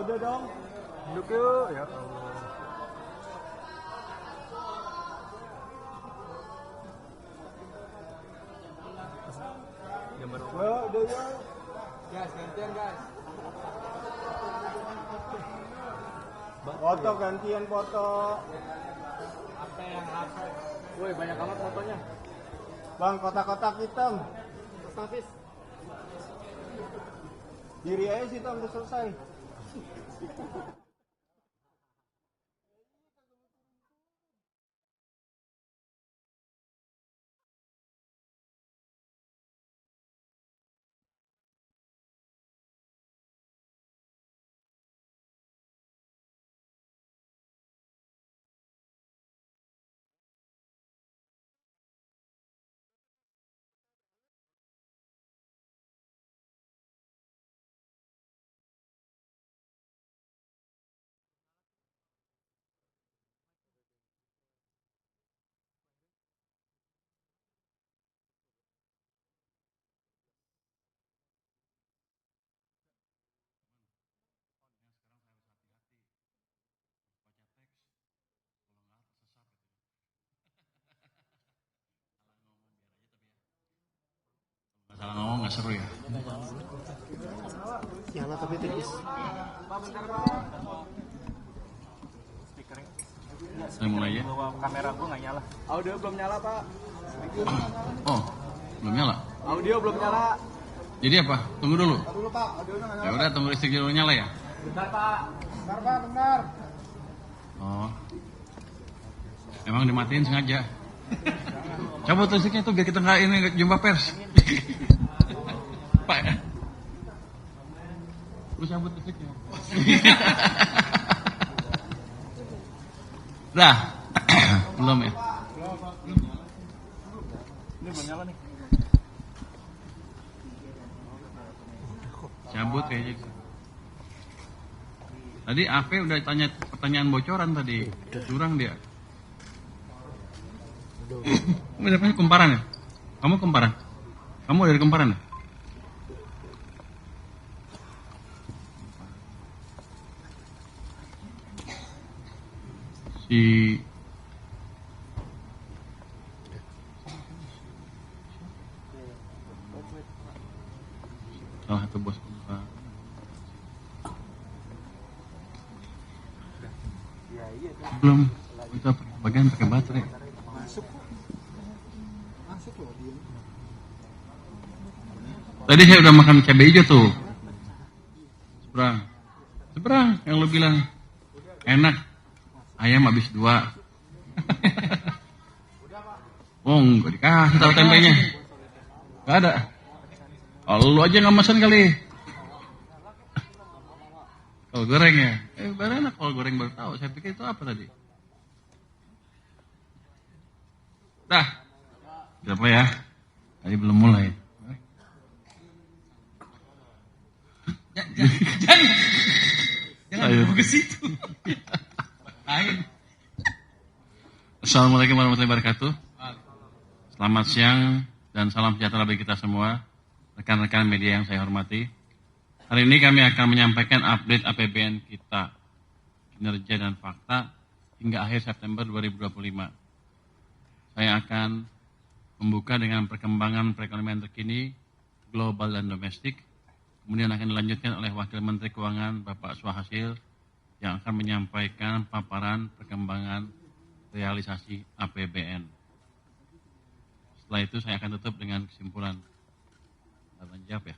Udah dong. Duduk yuk. Ya Allah. Gambar apa? Udah yuk. Guys, gantian guys. Foto gantian foto. Apa yang apa? Woi, banyak amat fotonya. Bang, kotak-kotak hitam. Hafiz. Diri aja sih Tom, udah selesai. Salah ngomong nggak seru ya. Nyala tapi tipis. Saya mulai ya. Kamera gua nggak nyala. Audio belum nyala pak. Oh, belum nyala. Audio belum nyala. Jadi apa? Tunggu dulu. Dulu Pak, audionya nggak Ya nyala. udah, tunggu listrik dulu nyala ya. Bentar pak. Bentar Pak, bentar. Oh, emang dimatiin sengaja. Cabut listriknya tuh biar kita nggak ini jumpa pers. Pak, lu cabut listriknya. Dah, belum ya? Ini belum nyala nih. Cabut kayaknya. Tadi AP udah tanya pertanyaan bocoran tadi. Curang dia. Kamu dapetnya Kemparan ya? Kamu Kemparan? Kamu dari Kemparan ya? Si salah satu bos Kemparan. Belum. Kita bagian pakai baterai. Masuk loh dia. Tadi saya udah makan cabai hijau tuh. Seberang yang lu bilang enak. Ayam habis 2. Oh, enggak dikasih tahu tempenya. Enggak ada. Oh, lu aja nggak pesan kali. Kol goreng ya? Baru enak kol goreng baru tahu. Saya pikir itu apa tadi? Dah. Berapa ya? Tadi belum mulai. Jangan ke situ. Assalamualaikum warahmatullahi wabarakatuh. Selamat siang dan salam sejahtera bagi kita semua, rekan-rekan media yang saya hormati. Hari ini kami akan menyampaikan update APBN kita, kinerja dan fakta hingga akhir September 2025. Saya akan membuka dengan perkembangan perekonomian terkini, global dan domestik. Kemudian akan dilanjutkan oleh Wakil Menteri Keuangan Bapak Suhasil yang akan menyampaikan paparan perkembangan realisasi APBN. Setelah itu saya akan tutup dengan kesimpulan. Abang jawab ya.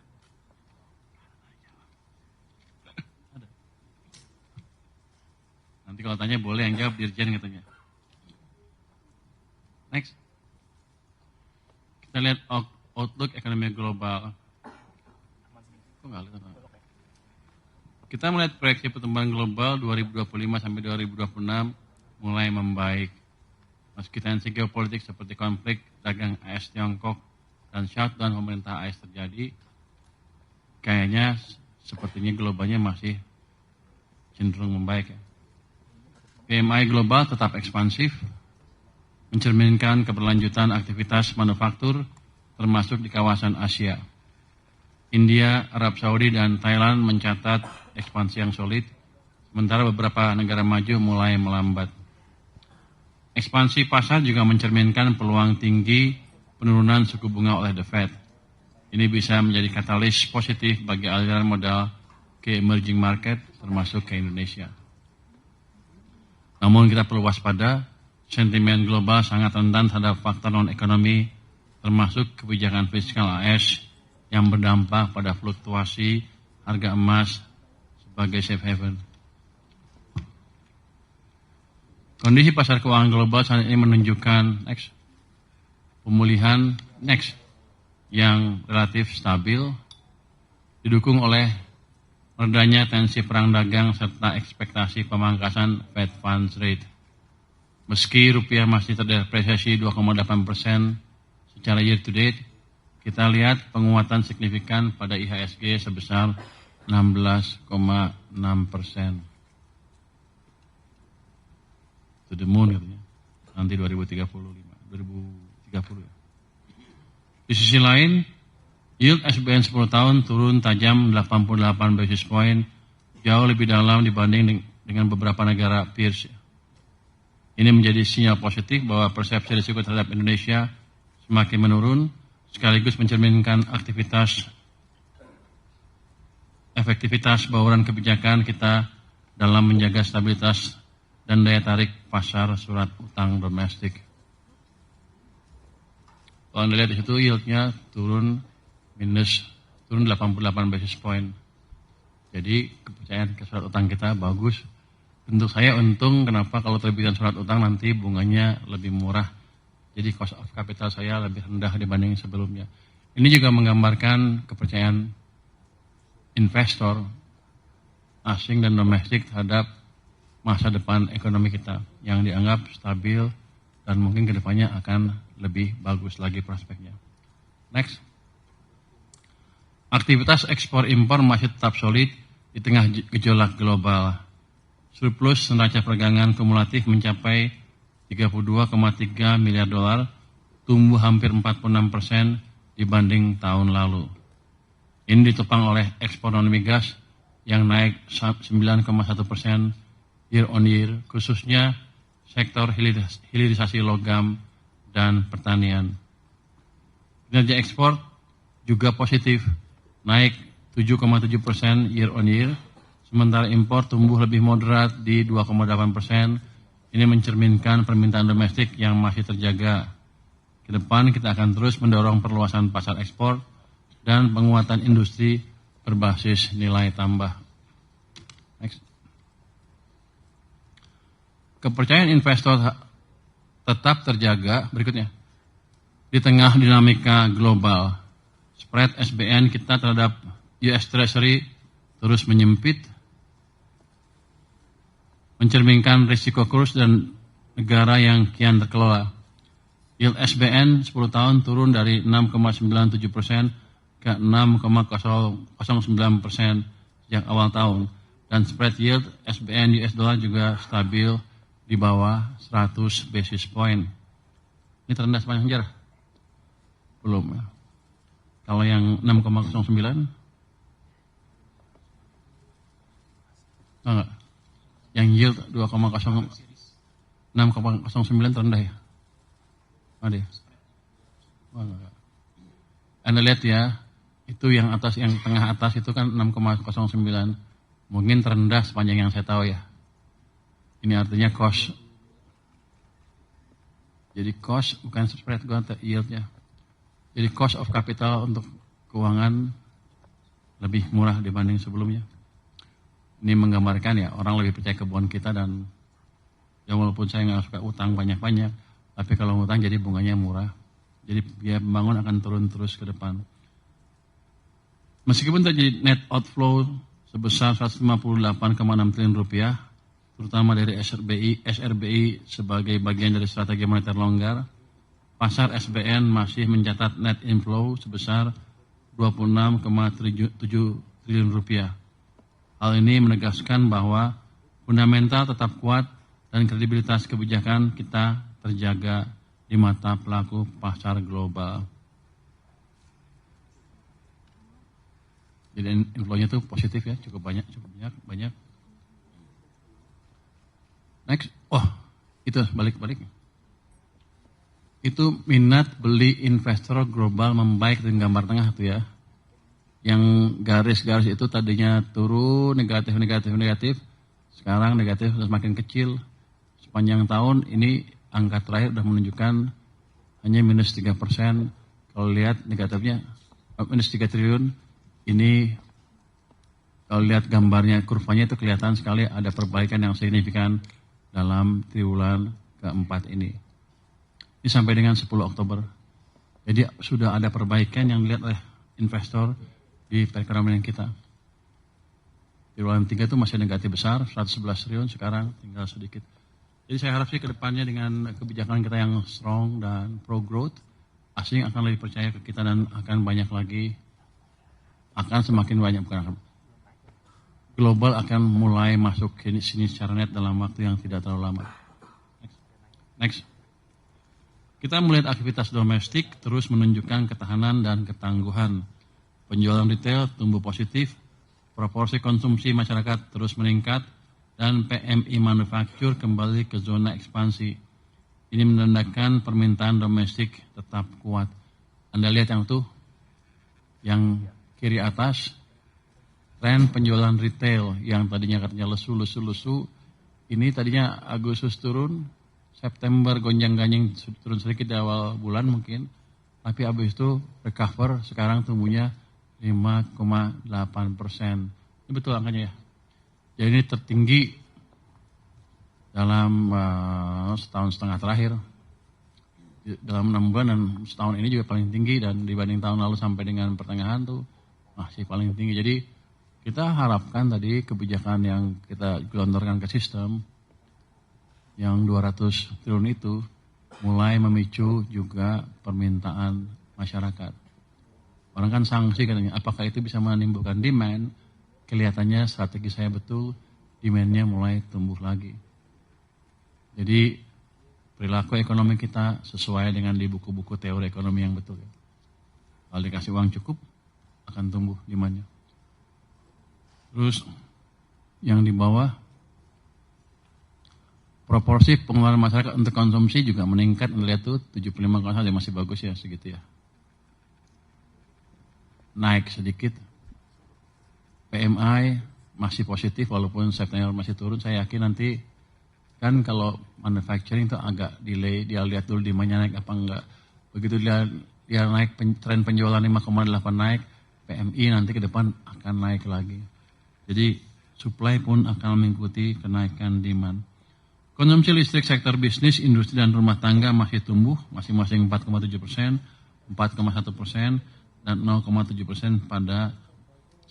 Nanti kalau tanya boleh yang jawab Dirjen katanya. Next. Kita lihat outlook ekonomi global. Kita melihat proyeksi pertumbuhan global 2025 sampai 2026 mulai membaik. Meski tensi geopolitik seperti konflik dagang AS Tiongkok dan shutdown pemerintah AS terjadi, kayaknya sepertinya globalnya masih cenderung membaik. PMI global tetap ekspansif, mencerminkan keberlanjutan aktivitas manufaktur termasuk di kawasan Asia. India, Arab Saudi, dan Thailand mencatat ekspansi yang solid sementara beberapa negara maju mulai melambat. Ekspansi pasar juga mencerminkan peluang tinggi penurunan suku bunga oleh The Fed. Ini bisa menjadi katalis positif bagi aliran modal ke emerging market, termasuk ke Indonesia. Namun kita perlu waspada, sentimen global sangat rentan terhadap faktor non-ekonomi, termasuk kebijakan fiskal AS yang berdampak pada fluktuasi harga emas sebagai safe haven. Kondisi pasar keuangan global saat ini menunjukkan pemulihan yang relatif stabil, didukung oleh redanya tensi perang dagang serta ekspektasi pemangkasan Fed Funds Rate. Meski rupiah masih terdepresiasi 2,8% secara year to date, kita lihat penguatan signifikan pada IHSG sebesar 16,6%. To the moon katanya, nanti 2030 ya. Di sisi lain, yield SBN 10 tahun turun tajam 88 basis point, jauh lebih dalam dibanding dengan beberapa negara peers. Ini menjadi sinyal positif bahwa persepsi risiko terhadap Indonesia semakin menurun, sekaligus mencerminkan efektivitas bauran kebijakan kita dalam menjaga stabilitas dan daya tarik pasar surat utang domestik. Kalau Anda lihat di situ yieldnya turun 88 basis point. Jadi kepercayaan ke surat utang kita bagus. Untuk saya untung, kenapa kalau terbitan surat utang nanti bunganya lebih murah. Jadi cost of capital saya lebih rendah dibanding sebelumnya. Ini juga menggambarkan kepercayaan investor asing dan domestik terhadap masa depan ekonomi kita yang dianggap stabil dan mungkin kedepannya akan lebih bagus lagi prospeknya. Next. Aktivitas ekspor impor masih tetap solid di tengah gejolak global. Surplus neraca perdagangan kumulatif mencapai 32,3 miliar dolar, tumbuh hampir 46% dibanding tahun lalu. Ini ditopang oleh ekspor non-migas yang naik 9,1% year on year, khususnya sektor hilirisasi logam dan pertanian. Kinerja ekspor juga positif, naik 7,7% year on year, sementara impor tumbuh lebih moderat di 2,8%. Ini mencerminkan permintaan domestik yang masih terjaga. Ke depan kita akan terus mendorong perluasan pasar ekspor dan penguatan industri berbasis nilai tambah. Next. Kepercayaan investor tetap terjaga berikutnya. Di tengah dinamika global, spread SBN kita terhadap US Treasury terus menyempit, mencerminkan risiko kurs dan negara yang kian terkelola. Yield SBN 10 tahun turun dari 6,97% ke 6,09% sejak awal tahun. Dan spread yield SBN US dollar juga stabil di bawah 100 basis point. Ini terendah sepanjang sejarah? Belum. Kalau yang 6,09? Enggak. Yang yield 6,09 terendah ya? Ada ya? Enggak. Anda lihat ya, itu yang atas, yang tengah atas itu kan 6,09. Mungkin terendah sepanjang yang saya tahu ya. Ini artinya cost. Jadi cost bukan spread, yieldnya. Jadi cost of capital untuk keuangan lebih murah dibanding sebelumnya. Ini menggambarkan ya, orang lebih percaya keuangan kita dan ya walaupun saya nggak suka utang banyak-banyak, tapi kalau utang jadi bunganya murah. Jadi biaya pembangun akan turun terus ke depan. Meskipun terjadi net outflow sebesar 158,6 triliun rupiah, terutama dari SRBI sebagai bagian dari strategi moneter longgar, pasar SBN masih mencatat net inflow sebesar 26,7 triliun rupiah. Hal ini menegaskan bahwa fundamental tetap kuat dan kredibilitas kebijakan kita terjaga di mata pelaku pasar global. Jadi inflow-nya itu positif ya, cukup banyak. Next. Oh, itu balik-balik. Itu minat beli investor global membaik dengan gambar tengah tuh ya. Yang garis-garis itu tadinya turun negatif. Sekarang negatif sudah semakin kecil. Sepanjang tahun ini angka terakhir sudah menunjukkan hanya minus 3%. Kalau lihat negatifnya minus 3 triliun. Ini kalau lihat gambarnya, kurvanya itu kelihatan sekali ada perbaikan yang signifikan dalam triwulan keempat ini. Ini sampai dengan 10 Oktober. Jadi sudah ada perbaikan yang dilihat oleh investor di perekonomian kita. Triwulan 3 itu masih negatif besar, 111 triliun, sekarang tinggal sedikit. Jadi saya harap sih ke depannya dengan kebijakan kita yang strong dan pro-growth, asing akan lebih percaya ke kita dan akan banyak lagi, akan semakin banyak, global akan mulai masuk ke sini secara net dalam waktu yang tidak terlalu lama. Next. Kita melihat aktivitas domestik terus menunjukkan ketahanan dan ketangguhan. Penjualan retail tumbuh positif, proporsi konsumsi masyarakat terus meningkat, dan PMI manufaktur kembali ke zona ekspansi. Ini menandakan permintaan domestik tetap kuat. Anda lihat yang tuh, yang kiri atas, tren penjualan retail yang tadinya katanya lesu, ini tadinya Agustus turun, September gonjang-ganjing turun sedikit di awal bulan mungkin, tapi habis itu recover, sekarang tumbuhnya 5,8%. Ini betul angkanya ya. Jadi ini tertinggi dalam setahun setengah terakhir. Dalam 6 bulan dan setahun ini juga paling tinggi, dan dibanding tahun lalu sampai dengan pertengahan tuh masih paling tinggi. Jadi kita harapkan tadi kebijakan yang kita gelontorkan ke sistem yang 200 triliun itu mulai memicu juga permintaan masyarakat. Orang kan sanksi katanya, apakah itu bisa menimbulkan demand? Kelihatannya strategi saya betul, demand-nya mulai tumbuh lagi. Jadi perilaku ekonomi kita sesuai dengan di buku-buku teori ekonomi yang betul. Kalau dikasih uang cukup, akan tumbuh demand-nya. Terus yang di bawah, proporsi pengeluaran masyarakat untuk konsumsi juga meningkat. Lihat tuh 75,1, masih bagus ya segitu ya. Naik sedikit. PMI masih positif walaupun September masih turun. Saya yakin nanti kan kalau manufacturing itu agak delay, dia lihat dulu demand-nya naik apa enggak. Begitu dia naik, tren penjualan 5,8 naik, PMI nanti ke depan akan naik lagi. Jadi supply pun akan mengikuti kenaikan demand. Konsumsi listrik sektor bisnis, industri dan rumah tangga masih tumbuh, masing-masing 4,7%, 4,1%, dan 0,7% pada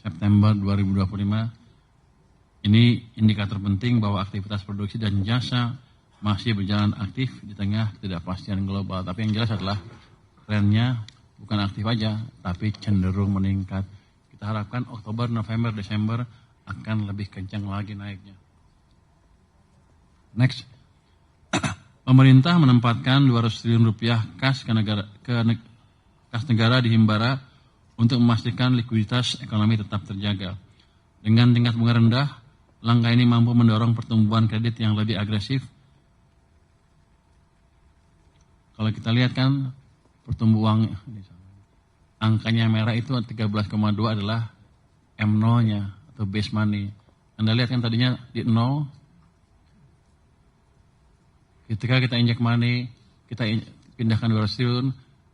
September 2025. Ini indikator penting bahwa aktivitas produksi dan jasa masih berjalan aktif di tengah ketidakpastian global. Tapi yang jelas adalah trennya bukan aktif aja, tapi cenderung meningkat. Kita harapkan Oktober, November, Desember akan lebih kencang lagi naiknya. Next. Pemerintah menempatkan 200 triliun rupiah kas negara di Himbara untuk memastikan likuiditas ekonomi tetap terjaga. Dengan tingkat bunga rendah, langkah ini mampu mendorong pertumbuhan kredit yang lebih agresif. Kalau kita lihat kan pertumbuhan angkanya merah itu 13,2 adalah M0-nya atau base money. Anda lihat kan tadinya di 0. Ketika kita injek money, kita pindahkan 200 triliun,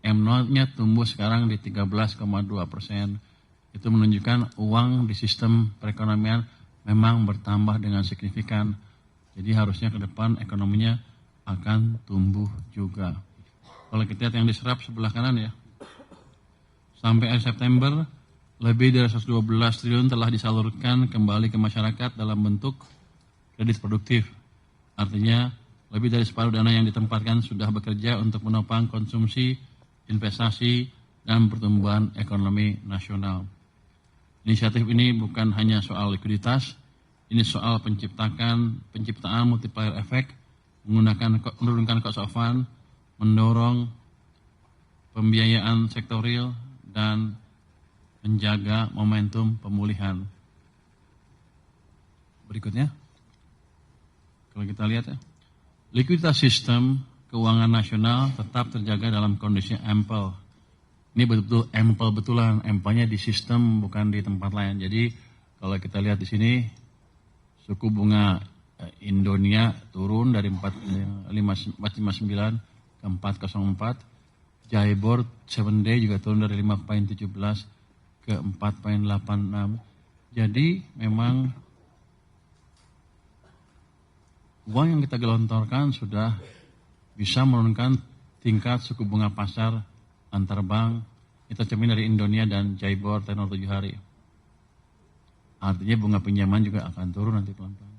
M0-nya tumbuh sekarang di 13,2%. Itu menunjukkan uang di sistem perekonomian memang bertambah dengan signifikan. Jadi harusnya ke depan ekonominya akan tumbuh juga. Kalau kita lihat yang diserap sebelah kanan ya, sampai akhir September, lebih dari 112 triliun telah disalurkan kembali ke masyarakat dalam bentuk kredit produktif. Artinya, lebih dari separuh dana yang ditempatkan sudah bekerja untuk menopang konsumsi, investasi, dan pertumbuhan ekonomi nasional. Inisiatif ini bukan hanya soal likuiditas, ini soal penciptaan multiplier effect, menurunkan cost of fund, mendorong pembiayaan sektorial, dan menjaga momentum pemulihan. Berikutnya. Kalau kita lihat ya, likuiditas sistem keuangan nasional tetap terjaga dalam kondisi ample. Ini betul-betul ample betulan, ample-nya di sistem bukan di tempat lain. Jadi kalau kita lihat di sini, suku bunga Indonesia turun dari 459 ke 404. JIBOR 7 day juga turun dari 5,17 ke 4,86. Jadi memang uang yang kita gelontorkan sudah bisa menurunkan tingkat suku bunga pasar antar bank. Kita cermin dari Indonesia dan JIBOR tenor 7 hari. Artinya bunga pinjaman juga akan turun nanti pelan-pelan.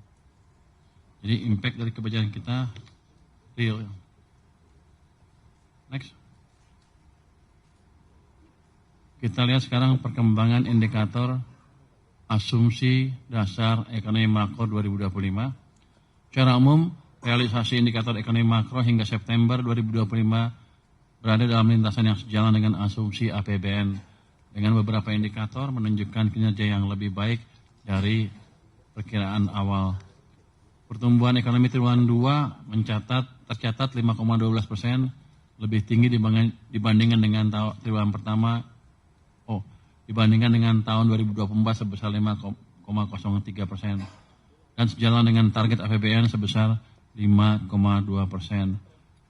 Jadi impact dari kebijakan kita real. Next. Kita lihat sekarang perkembangan indikator asumsi dasar ekonomi makro 2025. Secara umum, realisasi indikator ekonomi makro hingga September 2025 berada dalam lintasan yang sejalan dengan asumsi APBN, dengan beberapa indikator menunjukkan kinerja yang lebih baik dari perkiraan awal. Pertumbuhan ekonomi triwulan 2 tercatat 5,12%, lebih tinggi dibandingkan dengan triwulan pertama. Dibandingkan dengan tahun 2024 sebesar 5,03%, dan sejalan dengan target APBN sebesar 5,2%.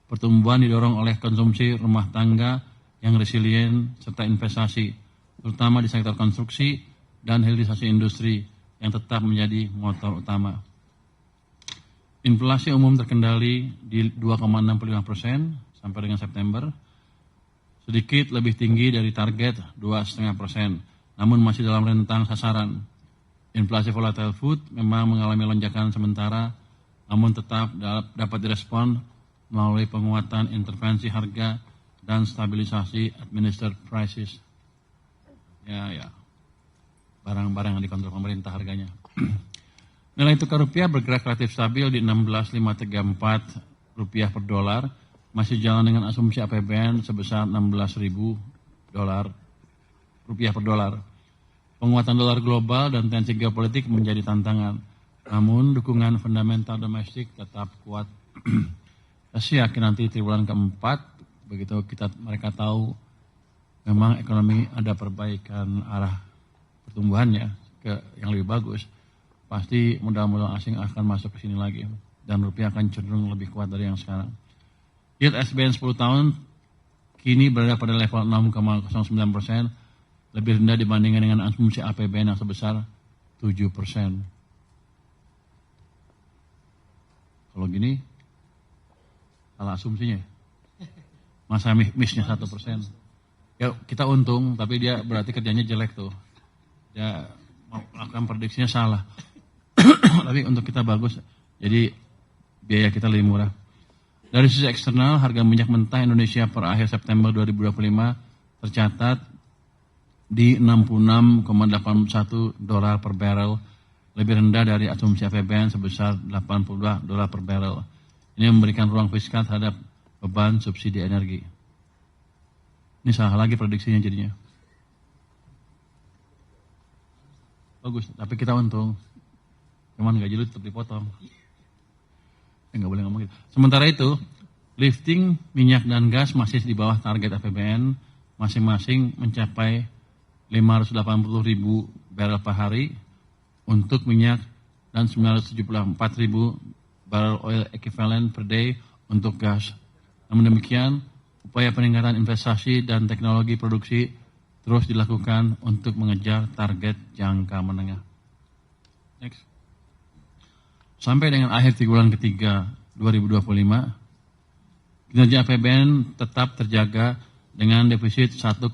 Pertumbuhan didorong oleh konsumsi rumah tangga yang resilient serta investasi, terutama di sektor konstruksi dan hilirisasi industri yang tetap menjadi motor utama. Inflasi umum terkendali di 2,65% sampai dengan September, sedikit lebih tinggi dari target 2,5%, namun masih dalam rentang sasaran. Inflasi volatile food memang mengalami lonjakan sementara, namun tetap dapat direspon melalui penguatan intervensi harga dan stabilisasi administered prices. Ya, barang-barang yang dikontrol pemerintah harganya. Nilai tukar rupiah bergerak relatif stabil di 16.534 rupiah per dolar, masih jalan dengan asumsi APBN sebesar 16.000 rupiah per dolar. Penguatan dolar global dan tensi geopolitik menjadi tantangan, namun dukungan fundamental domestik tetap kuat. Saya yakin nanti triwulan keempat, begitu mereka tahu memang ekonomi ada perbaikan arah pertumbuhannya ke yang lebih bagus, pasti modal-modal asing akan masuk ke sini lagi dan rupiah akan cenderung lebih kuat dari yang sekarang. Yield SBN 10 tahun kini berada pada level 6,09%, lebih rendah dibandingkan dengan asumsi APBN yang sebesar 7%. Kalau gini, salah asumsinya. Masa miss-nya 1%. Ya kita untung, tapi dia berarti kerjanya jelek tuh. Dia akan prediksinya salah. Tapi untuk kita bagus, jadi biaya kita lebih murah. Dari sisi eksternal, harga minyak mentah Indonesia per akhir September 2025 tercatat di 66,81 dolar per barrel, lebih rendah dari asumsi APBN sebesar 82 dolar per barrel. Ini memberikan ruang fiskal terhadap beban subsidi energi. Ini salah lagi prediksinya jadinya. Bagus, tapi kita untung. Cuman gaji lu tetap dipotong. Nggak boleh ngomong gitu. Sementara itu, lifting minyak dan gas masih di bawah target APBN, masing-masing mencapai 580.000 barrel per hari untuk minyak dan 974.000 barrel oil equivalent per day untuk gas. Namun demikian, upaya peningkatan investasi dan teknologi produksi terus dilakukan untuk mengejar target jangka menengah. Next. Sampai dengan akhir triwulan ketiga 2025, kinerja APBN tetap terjaga dengan defisit 1,56%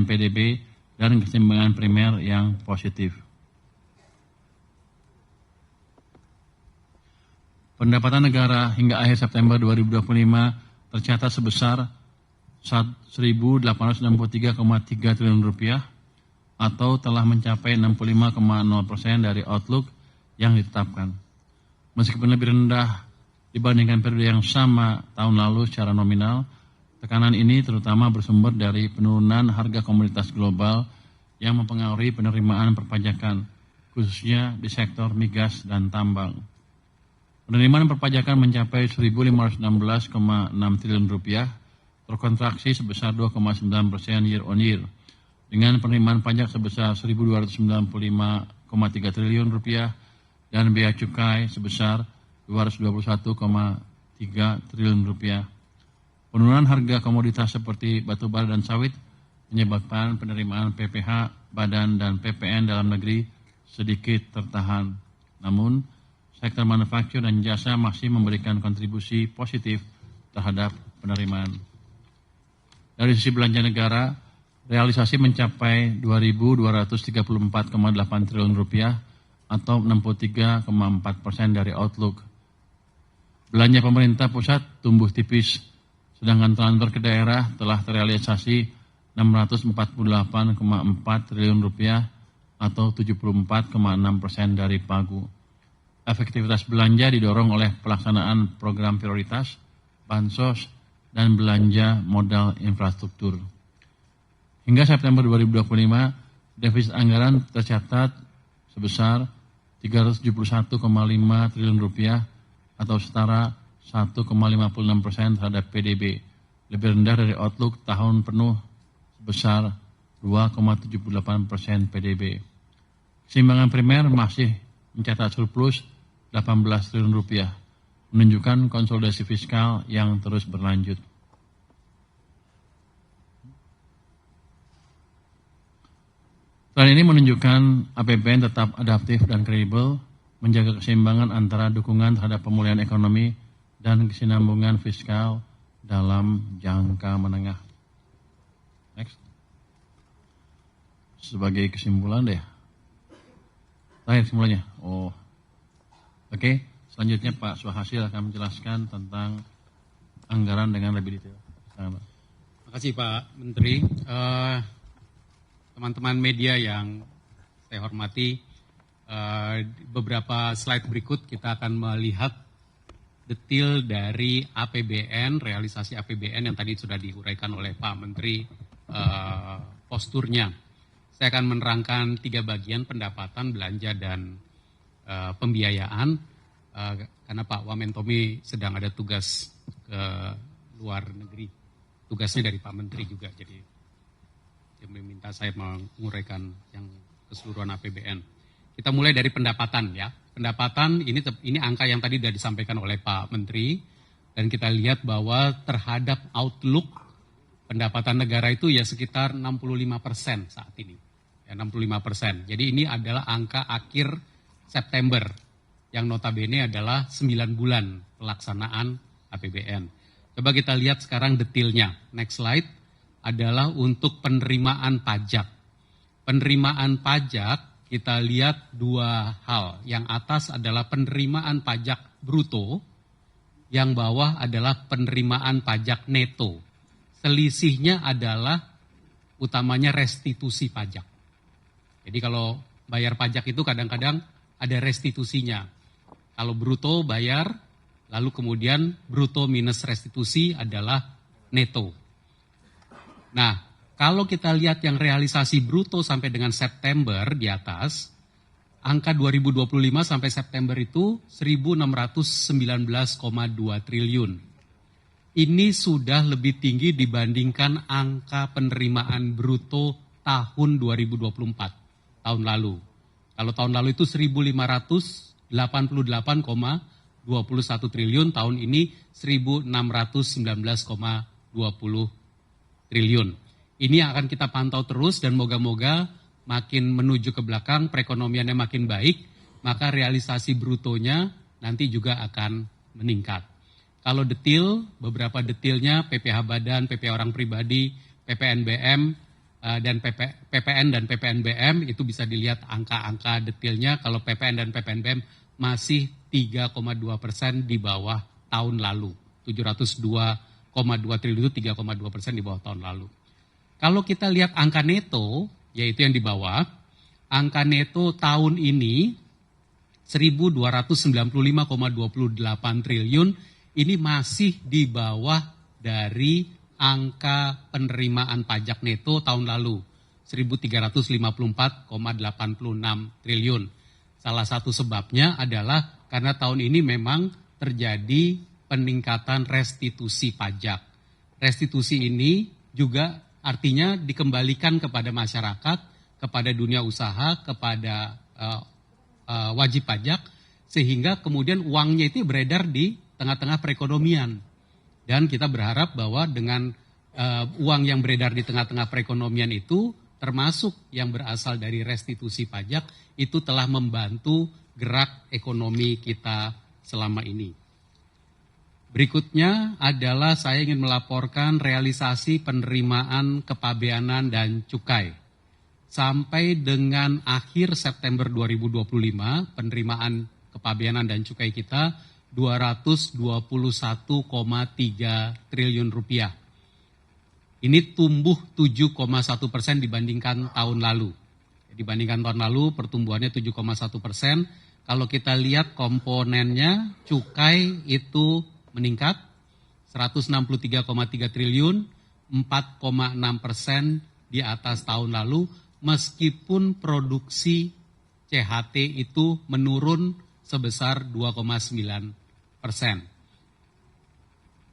PDB dan keseimbangan primer yang positif. Pendapatan negara hingga akhir September 2025 tercatat sebesar 1.863,3 triliun rupiah atau telah mencapai 65,0% dari outlook yang ditetapkan. Meskipun lebih rendah dibandingkan periode yang sama tahun lalu secara nominal, tekanan ini terutama bersumber dari penurunan harga komoditas global yang mempengaruhi penerimaan perpajakan, khususnya di sektor migas dan tambang. Penerimaan perpajakan mencapai 1.516,6 triliun rupiah, terkontraksi sebesar 2,9% year on year, dengan penerimaan pajak sebesar 1.295,3 triliun rupiah dan bea cukai sebesar 221,3 triliun rupiah. Penurunan harga komoditas seperti batu bara dan sawit menyebabkan penerimaan PPH, Badan, dan PPN dalam negeri sedikit tertahan. Namun, sektor manufaktur dan jasa masih memberikan kontribusi positif terhadap penerimaan. Dari sisi belanja negara, realisasi mencapai 2.234,8 triliun rupiah atau 63,4% dari outlook. Belanja pemerintah pusat tumbuh tipis, sedangkan transfer ke daerah telah terrealisasi 648,4 triliun rupiah atau 74,6% dari pagu. Efektivitas belanja didorong oleh pelaksanaan program prioritas, bansos, dan belanja modal infrastruktur. Hingga September 2025, defisit anggaran tercatat sebesar 371,5 triliun rupiah atau setara 1,56% terhadap PDB, lebih rendah dari outlook tahun penuh sebesar 2,78% PDB. Keseimbangan primer masih mencatat surplus 18 triliun rupiah, menunjukkan konsolidasi fiskal yang terus berlanjut. Tren ini menunjukkan APBN tetap adaptif dan kredibel, menjaga keseimbangan antara dukungan terhadap pemulihan ekonomi dan kesinambungan fiskal dalam jangka menengah. Next. Sebagai kesimpulan deh. Terakhir kesimpulannya. Oke. Selanjutnya Pak Suhasil akan menjelaskan tentang anggaran dengan lebih detail. Terima kasih Pak Menteri. Teman-teman media yang saya hormati, beberapa slide berikut kita akan melihat detail dari APBN, realisasi APBN yang tadi sudah diuraikan oleh Pak Menteri posturnya. Saya akan menerangkan 3 bagian: pendapatan, belanja, dan pembiayaan. Karena Pak Wamentomi sedang ada tugas ke luar negeri. Tugasnya dari Pak Menteri juga, jadi dia meminta saya menguraikan yang keseluruhan APBN. Kita mulai dari pendapatan ya. Pendapatan ini angka yang tadi sudah disampaikan oleh Pak Menteri, dan kita lihat bahwa terhadap outlook pendapatan negara itu ya sekitar 65% saat ini. Ya, 65%. Jadi ini adalah angka akhir September yang notabene adalah 9 bulan pelaksanaan APBN. Coba kita lihat sekarang detailnya. Next slide adalah untuk penerimaan pajak. Penerimaan pajak kita lihat 2 hal. Yang atas adalah penerimaan pajak bruto, yang bawah adalah penerimaan pajak neto. Selisihnya adalah utamanya restitusi pajak. Jadi kalau bayar pajak itu kadang-kadang ada restitusinya. Kalau bruto bayar, lalu kemudian bruto minus restitusi adalah neto. Nah, kalau kita lihat yang realisasi bruto sampai dengan September di atas, angka 2025 sampai September itu 1.619,2 triliun. Ini sudah lebih tinggi dibandingkan angka penerimaan bruto tahun 2024, tahun lalu. Kalau tahun lalu itu 1.588,21 triliun, tahun ini 1.619,20 triliun. Ini akan kita pantau terus dan moga-moga makin menuju ke belakang, perekonomiannya makin baik, maka realisasi brutonya nanti juga akan meningkat. Kalau detail, beberapa detailnya PPH Badan, PPH Orang Pribadi, PPNBM, dan PPN dan PPNBM itu bisa dilihat angka-angka detailnya. Kalau PPN dan PPNBM masih 3,2% di bawah tahun lalu. 702,2 triliun itu 3,2% di bawah tahun lalu. Kalau kita lihat angka neto, yaitu yang di bawah, angka neto tahun ini 1.295,28 triliun, ini masih di bawah dari angka penerimaan pajak neto tahun lalu, 1.354,86 triliun. Salah satu sebabnya adalah karena tahun ini memang terjadi peningkatan restitusi pajak. Restitusi ini juga artinya dikembalikan kepada masyarakat, kepada dunia usaha, kepada wajib pajak, sehingga kemudian uangnya itu beredar di tengah-tengah perekonomian. Dan kita berharap bahwa dengan uang yang beredar di tengah-tengah perekonomian itu, termasuk yang berasal dari restitusi pajak, itu telah membantu gerak ekonomi kita selama ini. Berikutnya adalah saya ingin melaporkan realisasi penerimaan kepabeanan dan cukai. Sampai dengan akhir September 2025, penerimaan kepabeanan dan cukai kita 221,3 triliun rupiah. Ini tumbuh 7,1% dibandingkan tahun lalu. Dibandingkan tahun lalu pertumbuhannya 7,1%. Kalau kita lihat komponennya, cukai itu meningkat 163,3 triliun, 4,6% di atas tahun lalu, meskipun produksi CHT itu menurun sebesar 2,9%.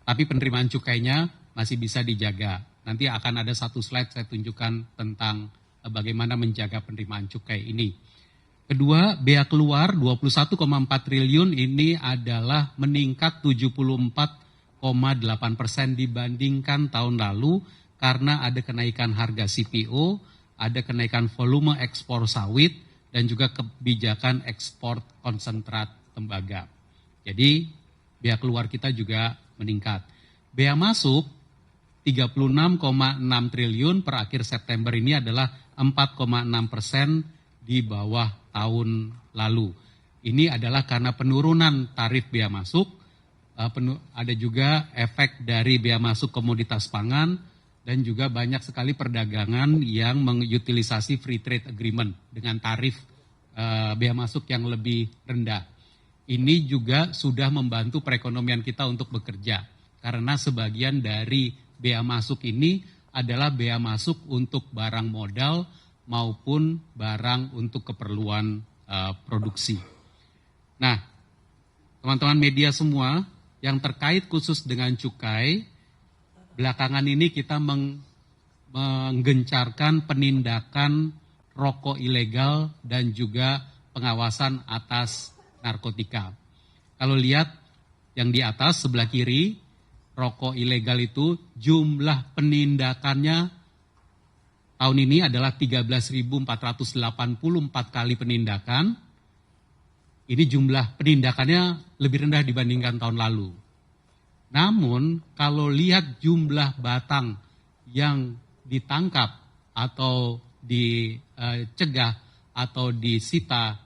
Tapi penerimaan cukainya masih bisa dijaga. Nanti akan ada satu slide saya tunjukkan tentang bagaimana menjaga penerimaan cukai ini. Kedua, bea keluar 21,4 triliun ini adalah meningkat 74,8% dibandingkan tahun lalu karena ada kenaikan harga CPO, ada kenaikan volume ekspor sawit, dan juga kebijakan ekspor konsentrat tembaga. Jadi, bea keluar kita juga meningkat. Bea masuk 36,6 triliun per akhir September ini adalah 4,6% di bawah tahun lalu. Ini adalah karena penurunan tarif bea masuk, ada juga efek dari bea masuk komoditas pangan, dan juga banyak sekali perdagangan yang mengutilisasi free trade agreement dengan tarif bea masuk yang lebih rendah. Ini juga sudah membantu perekonomian kita untuk bekerja, karena sebagian dari bea masuk ini adalah bea masuk untuk barang modal maupun barang untuk keperluan produksi. Nah, teman-teman media semua yang terkait khusus dengan cukai, belakangan ini kita menggencarkan penindakan rokok ilegal dan juga pengawasan atas narkotika. Kalau lihat yang di atas sebelah kiri, rokok ilegal itu jumlah penindakannya tahun ini adalah 13.484 kali penindakan. Ini jumlah penindakannya lebih rendah dibandingkan tahun lalu. Namun kalau lihat jumlah batang yang ditangkap atau dicegah atau disita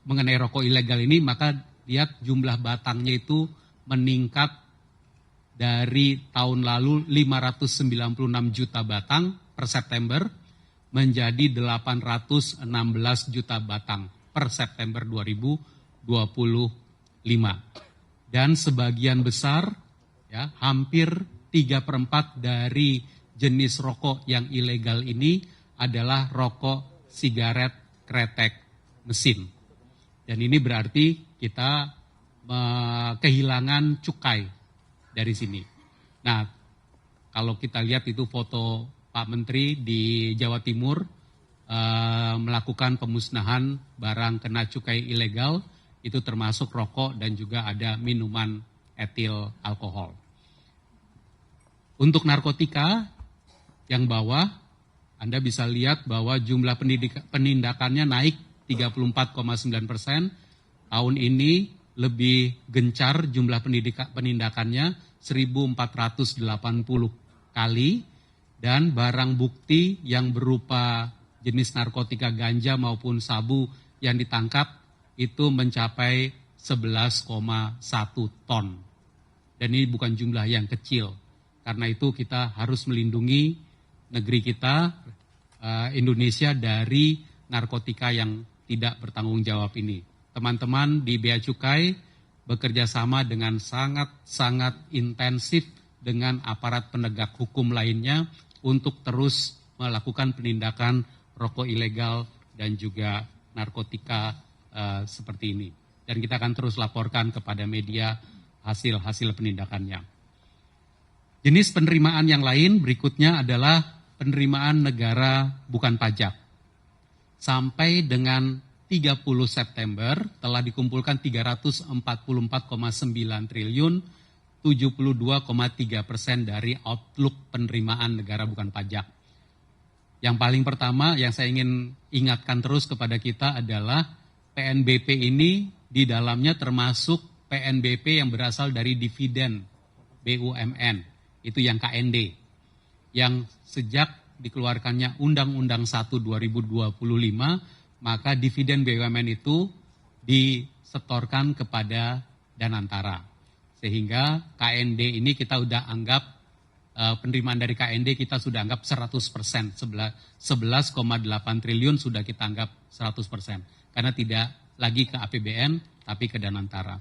mengenai rokok ilegal ini, maka lihat jumlah batangnya itu meningkat dari tahun lalu 596 juta batang per September menjadi 816 juta batang per September 2025. Dan sebagian besar, ya, hampir 3/4 dari jenis rokok yang ilegal ini adalah rokok sigaret kretek mesin. Dan ini berarti kita kehilangan cukai dari sini. Nah, kalau kita lihat itu foto Pak Menteri di Jawa Timur melakukan pemusnahan barang kena cukai ilegal, itu termasuk rokok dan juga ada minuman etil alkohol. Untuk narkotika yang bawah, Anda bisa lihat bahwa jumlah penindakannya naik 34,9%. Tahun ini lebih gencar jumlah penindakannya 1.480 kali, dan barang bukti yang berupa jenis narkotika ganja maupun sabu yang ditangkap itu mencapai 11,1 ton. Dan ini bukan jumlah yang kecil. Karena itu kita harus melindungi negeri kita, Indonesia, dari narkotika yang tidak bertanggung jawab ini. Teman-teman di Bea Cukai bekerja sama dengan sangat-sangat intensif dengan aparat penegak hukum lainnya untuk terus melakukan penindakan rokok ilegal dan juga narkotika seperti ini. dan kita akan terus laporkan kepada media hasil-hasil penindakannya. Jenis penerimaan yang lain berikutnya adalah penerimaan negara bukan pajak. Sampai dengan 30 September telah dikumpulkan 344,9 triliun, 72,3% dari outlook penerimaan negara bukan pajak. Yang paling pertama yang saya ingin ingatkan terus kepada kita adalah PNBP ini di dalamnya termasuk PNBP yang berasal dari dividen BUMN, itu yang KND, yang sejak dikeluarkannya Undang-Undang 1 2025, maka dividen BUMN itu disetorkan kepada Danantara. Sehingga KND ini kita udah anggap, penerimaan dari KND kita sudah anggap 100%, 11,8 triliun sudah kita anggap 100%. Karena tidak lagi ke APBN, tapi ke Danantara.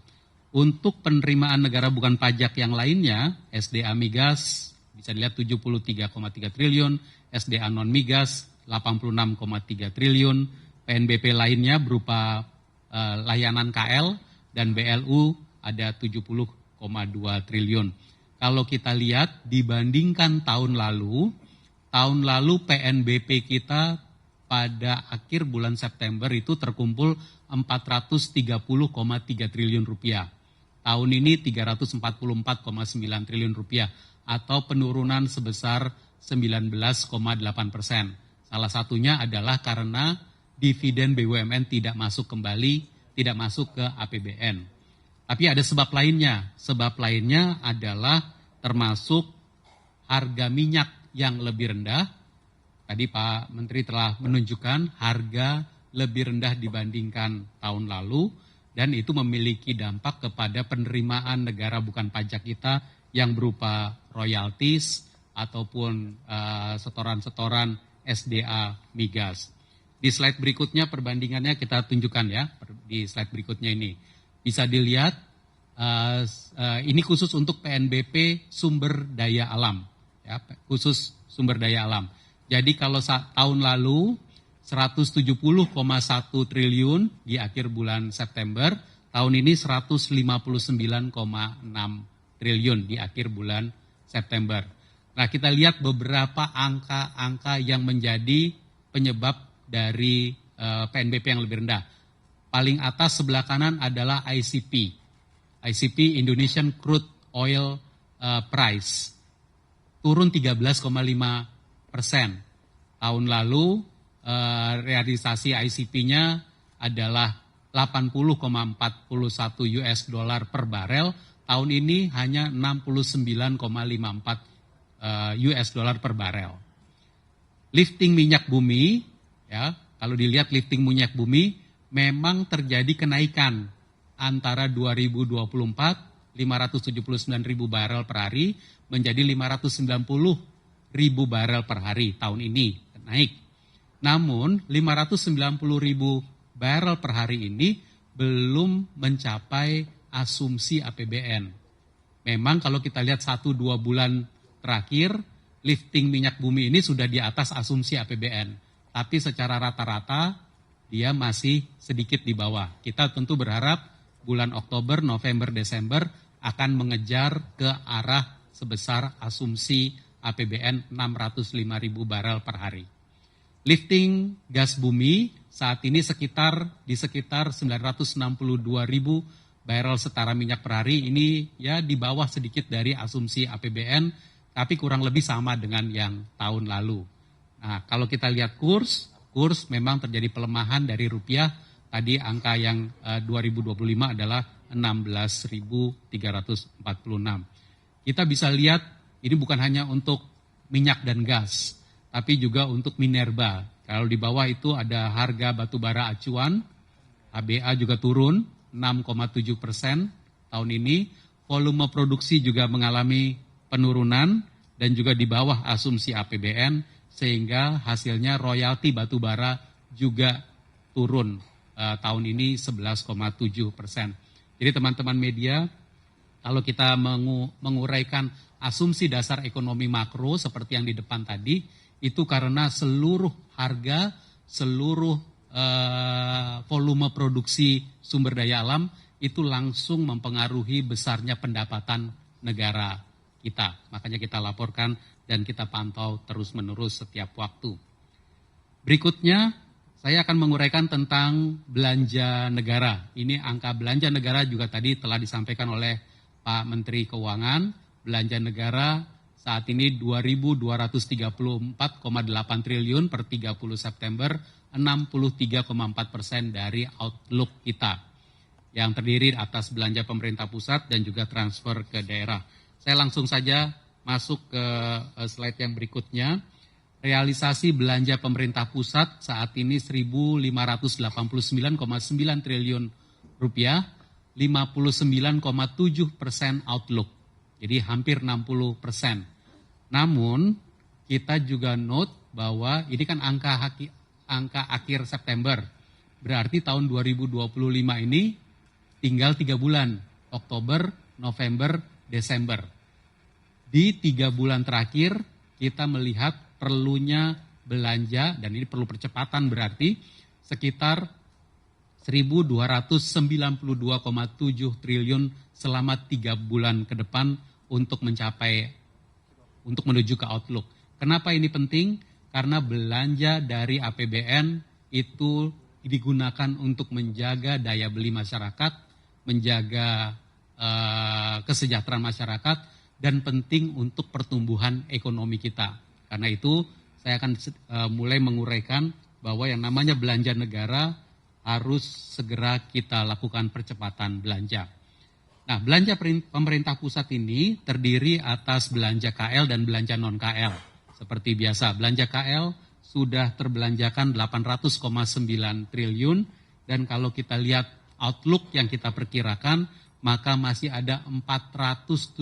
Untuk penerimaan negara bukan pajak yang lainnya, SDA Migas bisa dilihat 73,3 triliun, SDA non-migas 86,3 triliun, PNBP lainnya berupa layanan KL dan BLU ada 70,2 triliun. Kalau kita lihat dibandingkan tahun lalu PNBP kita pada akhir bulan September itu terkumpul 430,3 triliun rupiah. Tahun ini 344,9 triliun rupiah atau penurunan sebesar 19,8%. Salah satunya adalah karena dividen BUMN tidak masuk kembali, tidak masuk ke APBN. Tapi ada sebab lainnya. Sebab lainnya adalah termasuk harga minyak yang lebih rendah. Tadi Pak Menteri telah menunjukkan harga lebih rendah dibandingkan tahun lalu. Dan itu memiliki dampak kepada penerimaan negara bukan pajak kita yang berupa royalties ataupun setoran-setoran SDA Migas. Di slide berikutnya perbandingannya kita tunjukkan ya, di slide berikutnya ini. Bisa dilihat, ini khusus untuk PNBP sumber daya alam, ya, khusus sumber daya alam. Jadi kalau tahun lalu 170,1 triliun di akhir bulan September, tahun ini 159,6 triliun di akhir bulan September. Nah, kita lihat beberapa angka-angka yang menjadi penyebab dari PNBP yang lebih rendah. Paling atas sebelah kanan adalah ICP. ICP Indonesian Crude Oil Price. Turun 13,5%. Tahun lalu realisasi ICP-nya adalah 80,41 US dollar per barel. Tahun ini hanya 69,54 US dollar per barel. Lifting minyak bumi, ya, kalau dilihat lifting minyak bumi memang terjadi kenaikan antara 2024 579.000 barel per hari menjadi 590.000 barel per hari tahun ini naik. Namun 590.000 barel per hari ini belum mencapai asumsi APBN. Memang kalau kita lihat 1-2 bulan terakhir, lifting minyak bumi ini sudah di atas asumsi APBN. Tapi secara rata-rata dia masih sedikit di bawah. Kita tentu berharap bulan Oktober, November, Desember akan mengejar ke arah sebesar asumsi APBN 605.000 barel per hari. Lifting gas bumi saat ini di sekitar 962.000 barel setara minyak per hari, ini ya di bawah sedikit dari asumsi APBN, tapi kurang lebih sama dengan yang tahun lalu. Nah, kalau kita lihat kurs memang terjadi pelemahan dari rupiah. Tadi angka yang 2025 adalah 16.346. Kita bisa lihat ini bukan hanya untuk minyak dan gas, tapi juga untuk minerba. Kalau di bawah itu ada harga batubara acuan, HBA juga turun 6,7% tahun ini. Volume produksi juga mengalami penurunan dan juga di bawah asumsi APBN, sehingga hasilnya royalti batubara juga turun tahun ini 11,7%. Jadi teman-teman media, kalau kita menguraikan asumsi dasar ekonomi makro seperti yang di depan tadi, itu karena seluruh harga, seluruh volume produksi sumber daya alam itu langsung mempengaruhi besarnya pendapatan negara kita. Makanya kita laporkan dan kita pantau terus-menerus setiap waktu. Berikutnya, saya akan menguraikan tentang belanja negara. Ini angka belanja negara juga tadi telah disampaikan oleh Pak Menteri Keuangan. Belanja negara saat ini 2.234,8 triliun per 30 September, 63,4% dari outlook kita, yang terdiri atas belanja pemerintah pusat dan juga transfer ke daerah. Saya langsung saja masuk ke slide yang berikutnya. Realisasi belanja pemerintah pusat saat ini 1.589,9 triliun rupiah, 59,7% outlook. Jadi hampir 60%. Namun kita juga note bahwa ini kan angka akhir September. Berarti tahun 2025 ini tinggal 3 bulan, Oktober, November, Desember. Di 3 bulan terakhir kita melihat perlunya belanja, dan ini perlu percepatan berarti, sekitar 1.292,7 triliun selama 3 bulan ke depan untuk menuju ke outlook. Kenapa ini penting? Karena belanja dari APBN itu digunakan untuk menjaga daya beli masyarakat, menjaga kesejahteraan masyarakat, dan penting untuk pertumbuhan ekonomi kita. Karena itu saya akan mulai menguraikan bahwa yang namanya belanja negara harus segera kita lakukan percepatan belanja. Nah, belanja pemerintah pusat ini terdiri atas belanja KL dan belanja non-KL. Seperti biasa, belanja KL sudah terbelanjakan 800,9 triliun, dan kalau kita lihat outlook yang kita perkirakan, maka masih ada 475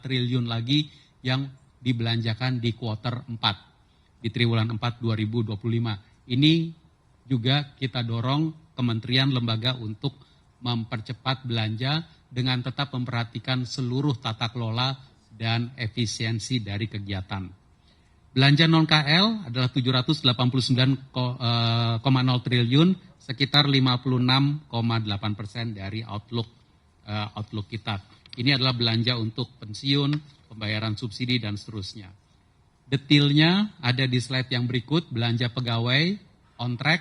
triliun lagi yang dibelanjakan di kuartal 4, di triwulan 4 2025. Ini juga kita dorong kementerian lembaga untuk mempercepat belanja dengan tetap memperhatikan seluruh tata kelola dan efisiensi dari kegiatan. Belanja non-KL adalah 789,0 triliun, sekitar 56,8% dari outlook kita. Ini adalah belanja untuk pensiun, pembayaran subsidi, dan seterusnya. Detailnya ada di slide yang berikut. Belanja pegawai on track,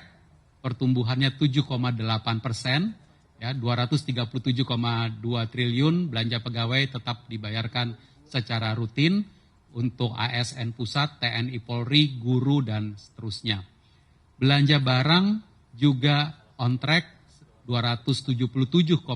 pertumbuhannya 7,8%, ya, 237,2 triliun. Belanja pegawai tetap dibayarkan secara rutin untuk ASN pusat, TNI Polri, guru, dan seterusnya. Belanja barang juga on track, 277,9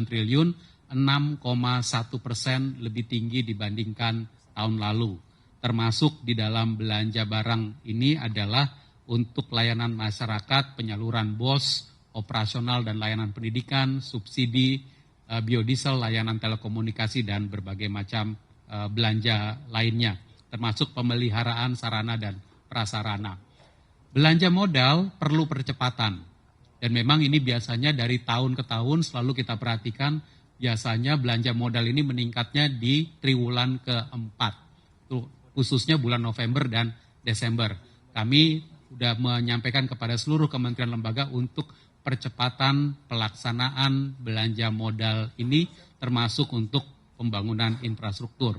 triliun, 6,1% lebih tinggi dibandingkan tahun lalu. Termasuk di dalam belanja barang ini adalah untuk layanan masyarakat, penyaluran BOS, operasional dan layanan pendidikan, subsidi, biodiesel, layanan telekomunikasi, dan berbagai macam belanja lainnya, termasuk pemeliharaan sarana dan prasarana. Belanja modal perlu percepatan, dan memang ini biasanya dari tahun ke tahun selalu kita perhatikan. Biasanya belanja modal ini meningkatnya di triwulan keempat, khususnya bulan November dan Desember. Kami sudah menyampaikan kepada seluruh kementerian lembaga untuk percepatan pelaksanaan belanja modal ini, termasuk untuk pembangunan infrastruktur.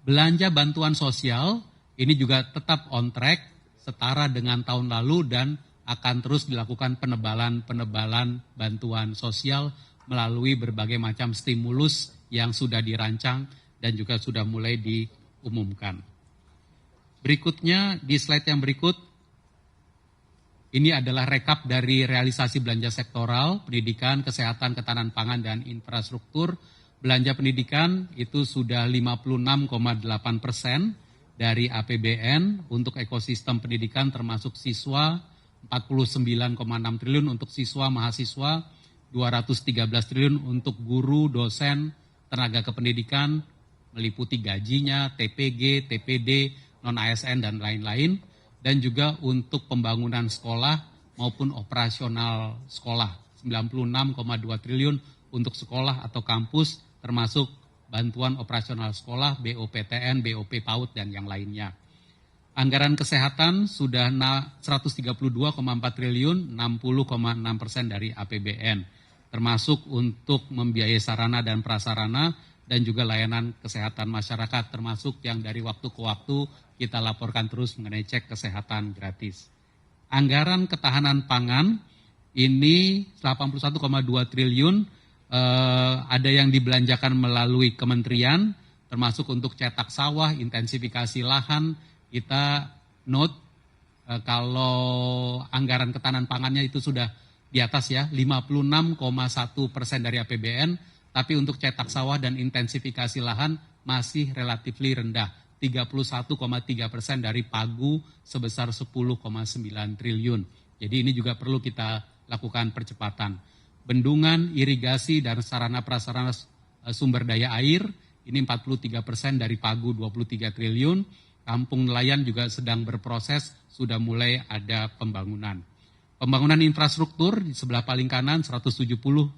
Belanja bantuan sosial ini juga tetap on track, setara dengan tahun lalu, dan akan terus dilakukan penebalan bantuan sosial melalui berbagai macam stimulus yang sudah dirancang dan juga sudah mulai diumumkan. Berikutnya, di slide yang berikut, ini adalah rekap dari realisasi belanja sektoral, pendidikan, kesehatan, ketahanan pangan, dan infrastruktur. Belanja pendidikan itu sudah 56,8% dari APBN untuk ekosistem pendidikan termasuk siswa, 49,6 triliun untuk siswa, mahasiswa, 213 triliun untuk guru, dosen, tenaga kependidikan, meliputi gajinya, TPG, TPD, non-ASN, dan lain-lain, dan juga untuk pembangunan sekolah maupun operasional sekolah, 96,2 triliun untuk sekolah atau kampus, termasuk bantuan operasional sekolah, BOPTN, BOP PAUD, dan yang lainnya. Anggaran kesehatan sudah 132,4 triliun, 60,6% dari APBN, termasuk untuk membiayai sarana dan prasarana dan juga layanan kesehatan masyarakat, termasuk yang dari waktu ke waktu kita laporkan terus mengenai cek kesehatan gratis. Anggaran ketahanan pangan ini 81,2 triliun, ada yang dibelanjakan melalui kementerian, termasuk untuk cetak sawah, intensifikasi lahan. Kita note kalau anggaran ketahanan pangannya itu sudah di atas ya, 56,1% dari APBN, tapi untuk cetak sawah dan intensifikasi lahan masih relatif rendah, 31,3% dari pagu sebesar 10,9 triliun. Jadi ini juga perlu kita lakukan percepatan. Bendungan, irigasi, dan sarana prasarana sumber daya air, ini 43% dari pagu 23 triliun. Kampung nelayan juga sedang berproses, sudah mulai ada pembangunan. Pembangunan infrastruktur di sebelah paling kanan 170,1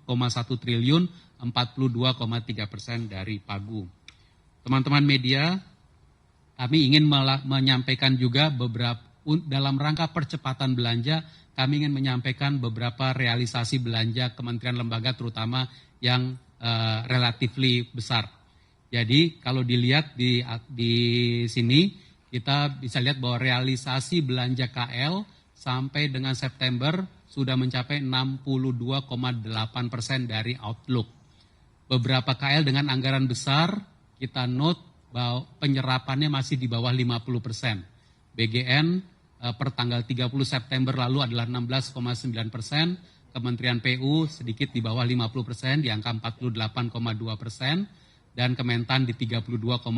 triliun, 42,3% dari pagu. Teman-teman media, kami ingin menyampaikan juga beberapa, dalam rangka percepatan belanja, kami ingin menyampaikan beberapa realisasi belanja kementerian lembaga terutama yang relatif besar. Jadi kalau dilihat di sini, kita bisa lihat bahwa realisasi belanja KL sampai dengan September sudah mencapai 62,8% dari outlook. Beberapa KL dengan anggaran besar, kita note bahwa penyerapannya masih di bawah 50%. BGN per tanggal 30 September lalu adalah 16,9%, Kementerian PU sedikit di bawah 50%, di angka 48,2%, dan Kementan di 32,8%.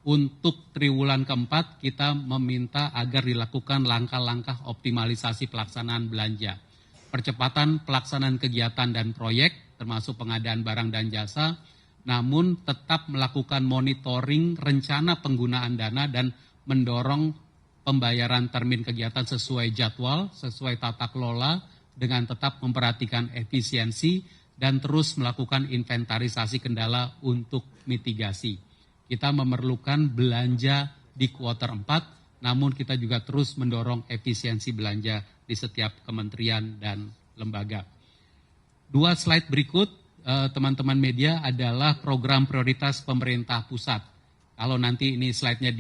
Untuk triwulan keempat kita meminta agar dilakukan langkah-langkah optimalisasi pelaksanaan belanja. Percepatan pelaksanaan kegiatan dan proyek termasuk pengadaan barang dan jasa, namun tetap melakukan monitoring rencana penggunaan dana dan mendorong pembayaran termin kegiatan sesuai jadwal, sesuai tata kelola dengan tetap memperhatikan efisiensi dan terus melakukan inventarisasi kendala untuk mitigasi. Kita memerlukan belanja di kuartal 4, namun kita juga terus mendorong efisiensi belanja di setiap kementerian dan lembaga. 2 slide berikut, teman-teman media, adalah program prioritas pemerintah pusat. Kalau nanti ini slide-nya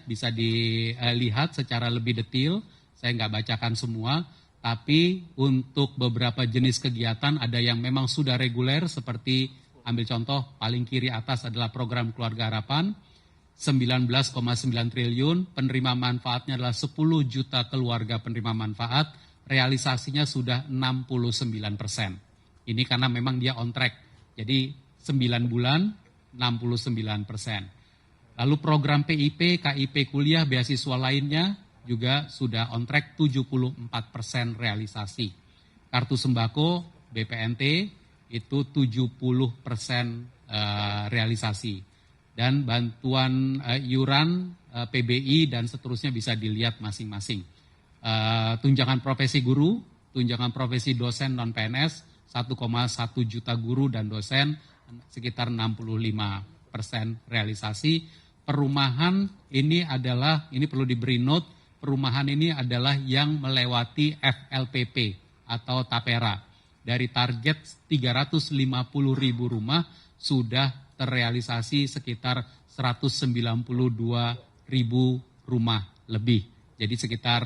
bisa dilihat secara lebih detail, saya nggak bacakan semua, tapi untuk beberapa jenis kegiatan ada yang memang sudah reguler seperti ambil contoh paling kiri atas adalah program Keluarga Harapan, 19,9 triliun, penerima manfaatnya adalah 10 juta keluarga penerima manfaat, realisasinya sudah 69%. Ini karena memang dia on track, jadi 9 bulan 69%. Lalu program PIP, KIP kuliah, beasiswa lainnya juga sudah on track 74% realisasi. Kartu sembako, BPNT, itu 70% realisasi. Dan bantuan iuran, PBI dan seterusnya bisa dilihat masing-masing. Tunjangan profesi guru, tunjangan profesi dosen non-PNS, 1,1 juta guru dan dosen, sekitar 65% realisasi. Perumahan ini perlu diberi note, perumahan ini adalah yang melewati FLPP atau Tapera. Dari target 350.000 rumah sudah terrealisasi sekitar 192.000 rumah lebih. Jadi sekitar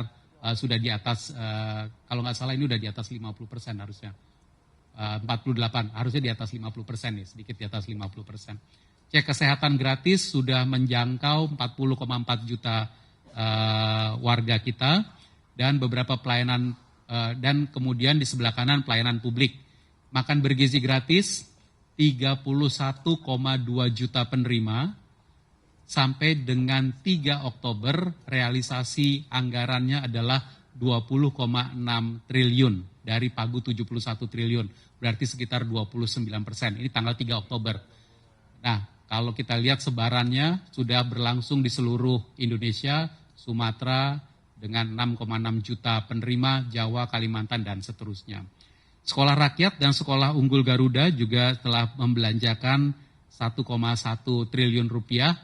sudah di atas, kalau nggak salah ini udah di atas 50% harusnya. 48, harusnya di atas 50% nih, sedikit di atas 50%. Cek kesehatan gratis sudah menjangkau 40,4 juta warga kita, dan beberapa pelayanan, dan kemudian di sebelah kanan pelayanan publik. Makan bergizi gratis, 31,2 juta penerima, sampai dengan 3 Oktober realisasi anggarannya adalah 20,6 triliun dari pagu 71 triliun, berarti sekitar 29%. Ini tanggal 3 Oktober. Nah, kalau kita lihat sebarannya sudah berlangsung di seluruh Indonesia, Sumatera dengan 6,6 juta penerima, Jawa, Kalimantan, dan seterusnya. Sekolah rakyat dan sekolah unggul Garuda juga telah membelanjakan 1,1 triliun rupiah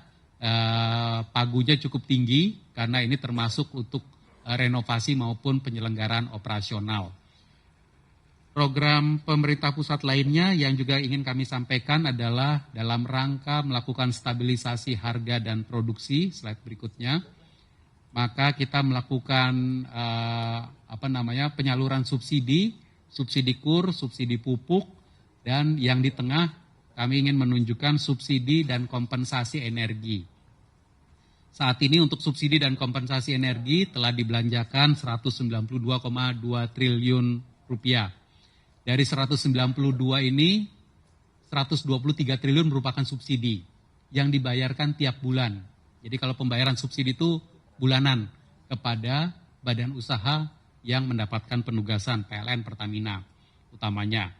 pagunya cukup tinggi karena ini termasuk untuk renovasi maupun penyelenggaraan operasional. Program pemerintah pusat lainnya yang juga ingin kami sampaikan adalah dalam rangka melakukan stabilisasi harga dan produksi, slide berikutnya, maka kita melakukan penyaluran subsidi kur, subsidi pupuk, dan yang di tengah kami ingin menunjukkan subsidi dan kompensasi energi. Saat ini untuk subsidi dan kompensasi energi telah dibelanjakan 192,2 triliun rupiah. Dari 192 ini, 123 triliun merupakan subsidi yang dibayarkan tiap bulan. Jadi kalau pembayaran subsidi itu bulanan kepada badan usaha yang mendapatkan penugasan PLN Pertamina utamanya.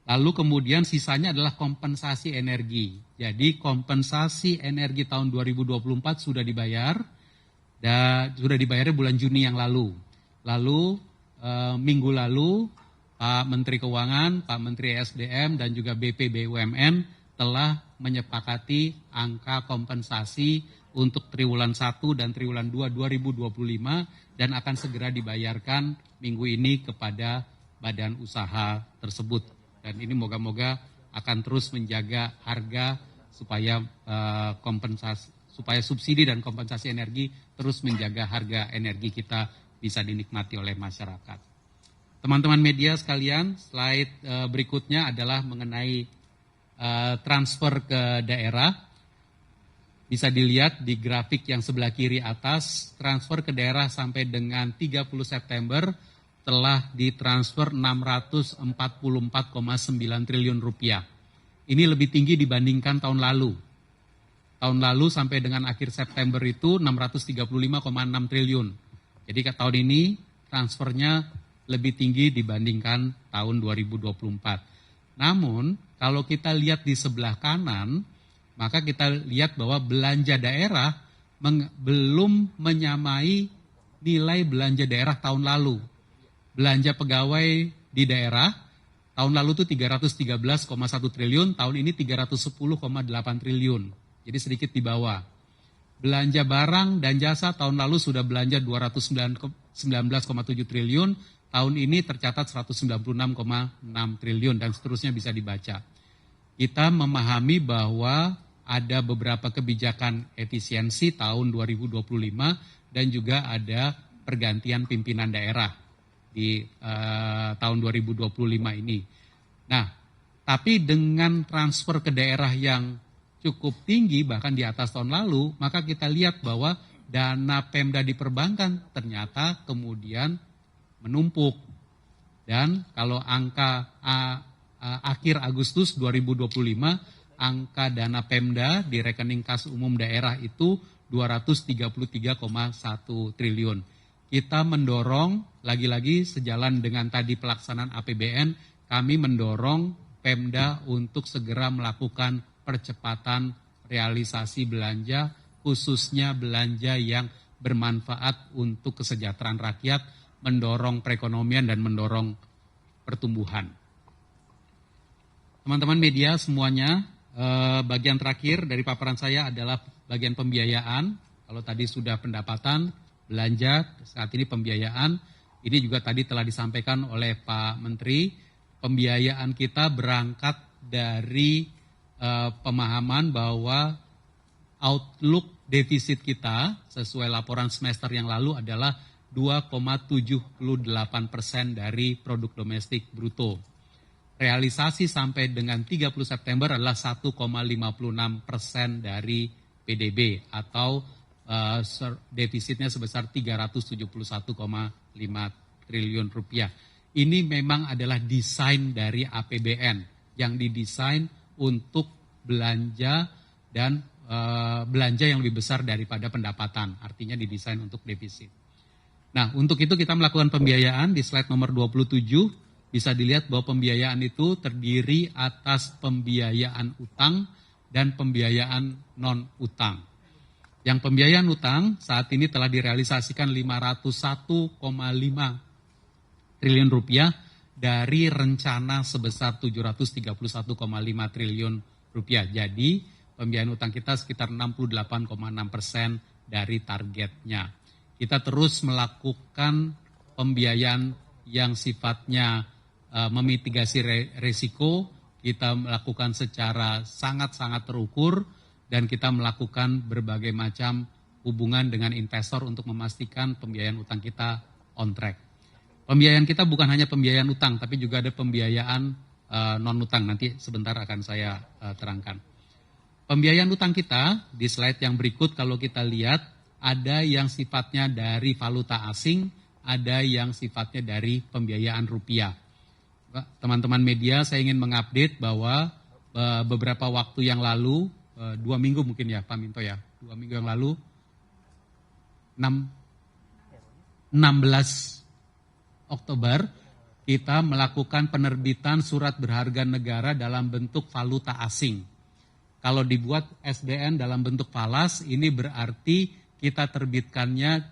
Lalu kemudian sisanya adalah kompensasi energi. Jadi kompensasi energi tahun 2024 sudah dibayar, dan sudah dibayarnya bulan Juni yang lalu. Lalu minggu lalu Pak Menteri Keuangan, Pak Menteri SDM, dan juga BP BUMN telah menyepakati angka kompensasi untuk triwulan 1 dan triwulan 2 2025 dan akan segera dibayarkan minggu ini kepada badan usaha tersebut. Dan ini moga-moga akan terus menjaga harga supaya supaya subsidi dan kompensasi energi terus menjaga harga energi kita bisa dinikmati oleh masyarakat. Teman-teman media sekalian, slide berikutnya adalah mengenai transfer ke daerah. Bisa dilihat di grafik yang sebelah kiri atas, transfer ke daerah sampai dengan 30 September telah ditransfer 644,9 triliun rupiah. Ini lebih tinggi dibandingkan tahun lalu. Tahun lalu sampai dengan akhir September itu 635,6 triliun. Jadi tahun ini transfernya lebih tinggi dibandingkan tahun 2024. Namun, kalau kita lihat di sebelah kanan, maka kita lihat bahwa belanja daerah belum menyamai nilai belanja daerah tahun lalu. Belanja pegawai di daerah, tahun lalu itu 313,1 triliun, tahun ini 310,8 triliun. Jadi sedikit di bawah. Belanja barang dan jasa tahun lalu sudah belanja 219,7 triliun, tahun ini tercatat 196,6 triliun dan seterusnya bisa dibaca. Kita memahami bahwa ada beberapa kebijakan efisiensi tahun 2025 dan juga ada pergantian pimpinan daerah di tahun 2025 ini. Nah, tapi dengan transfer ke daerah yang cukup tinggi bahkan di atas tahun lalu, maka kita lihat bahwa dana Pemda di perbankan ternyata kemudian menumpuk. Dan kalau angka akhir Agustus 2025, angka dana Pemda di rekening kas umum daerah itu 233,1 triliun. Kita mendorong, lagi-lagi sejalan dengan tadi pelaksanaan APBN, kami mendorong Pemda untuk segera melakukan percepatan realisasi belanja, khususnya belanja yang bermanfaat untuk kesejahteraan rakyat, mendorong perekonomian dan mendorong pertumbuhan. Teman-teman media semuanya, bagian terakhir dari paparan saya adalah bagian pembiayaan. Kalau tadi sudah pendapatan, belanja, saat ini pembiayaan. Ini juga tadi telah disampaikan oleh Pak Menteri. Pembiayaan kita berangkat dari pemahaman bahwa outlook defisit kita sesuai laporan semester yang lalu adalah 2,78% dari produk domestik bruto. Realisasi sampai dengan 30 September adalah 1,56% dari PDB atau defisitnya sebesar 371,5 triliun rupiah. Ini memang adalah desain dari APBN yang didesain untuk belanja dan belanja yang lebih besar daripada pendapatan, artinya didesain untuk defisit. Nah, untuk itu kita melakukan pembiayaan di slide nomor 27, bisa dilihat bahwa pembiayaan itu terdiri atas pembiayaan utang dan pembiayaan non-utang. Yang pembiayaan utang saat ini telah direalisasikan 501,5 triliun rupiah dari rencana sebesar 731,5 triliun rupiah. Jadi pembiayaan utang kita sekitar 68,6% dari targetnya. Kita terus melakukan pembiayaan yang sifatnya memitigasi resiko, kita melakukan secara sangat-sangat terukur, dan kita melakukan berbagai macam hubungan dengan investor untuk memastikan pembiayaan utang kita on track. Pembiayaan kita bukan hanya pembiayaan utang, tapi juga ada pembiayaan non-utang, nanti sebentar akan saya terangkan. Pembiayaan utang kita di slide yang berikut kalau kita lihat ada yang sifatnya dari valuta asing, ada yang sifatnya dari pembiayaan rupiah. Teman-teman media, saya ingin mengupdate bahwa beberapa waktu yang lalu, 2 minggu mungkin ya Pak Minto ya, 2 minggu yang lalu, 16 Oktober, kita melakukan penerbitan surat berharga negara dalam bentuk valuta asing. Kalau dibuat SBN dalam bentuk falas, ini berarti kita terbitkannya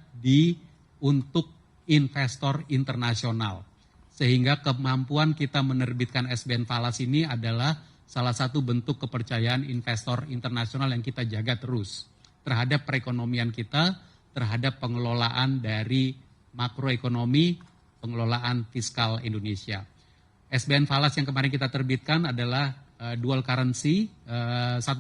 untuk investor internasional. Sehingga kemampuan kita menerbitkan SBN falas ini adalah salah satu bentuk kepercayaan investor internasional yang kita jaga terus terhadap perekonomian kita, terhadap pengelolaan dari makroekonomi, pengelolaan fiskal Indonesia. SBN falas yang kemarin kita terbitkan adalah dual currency 1,85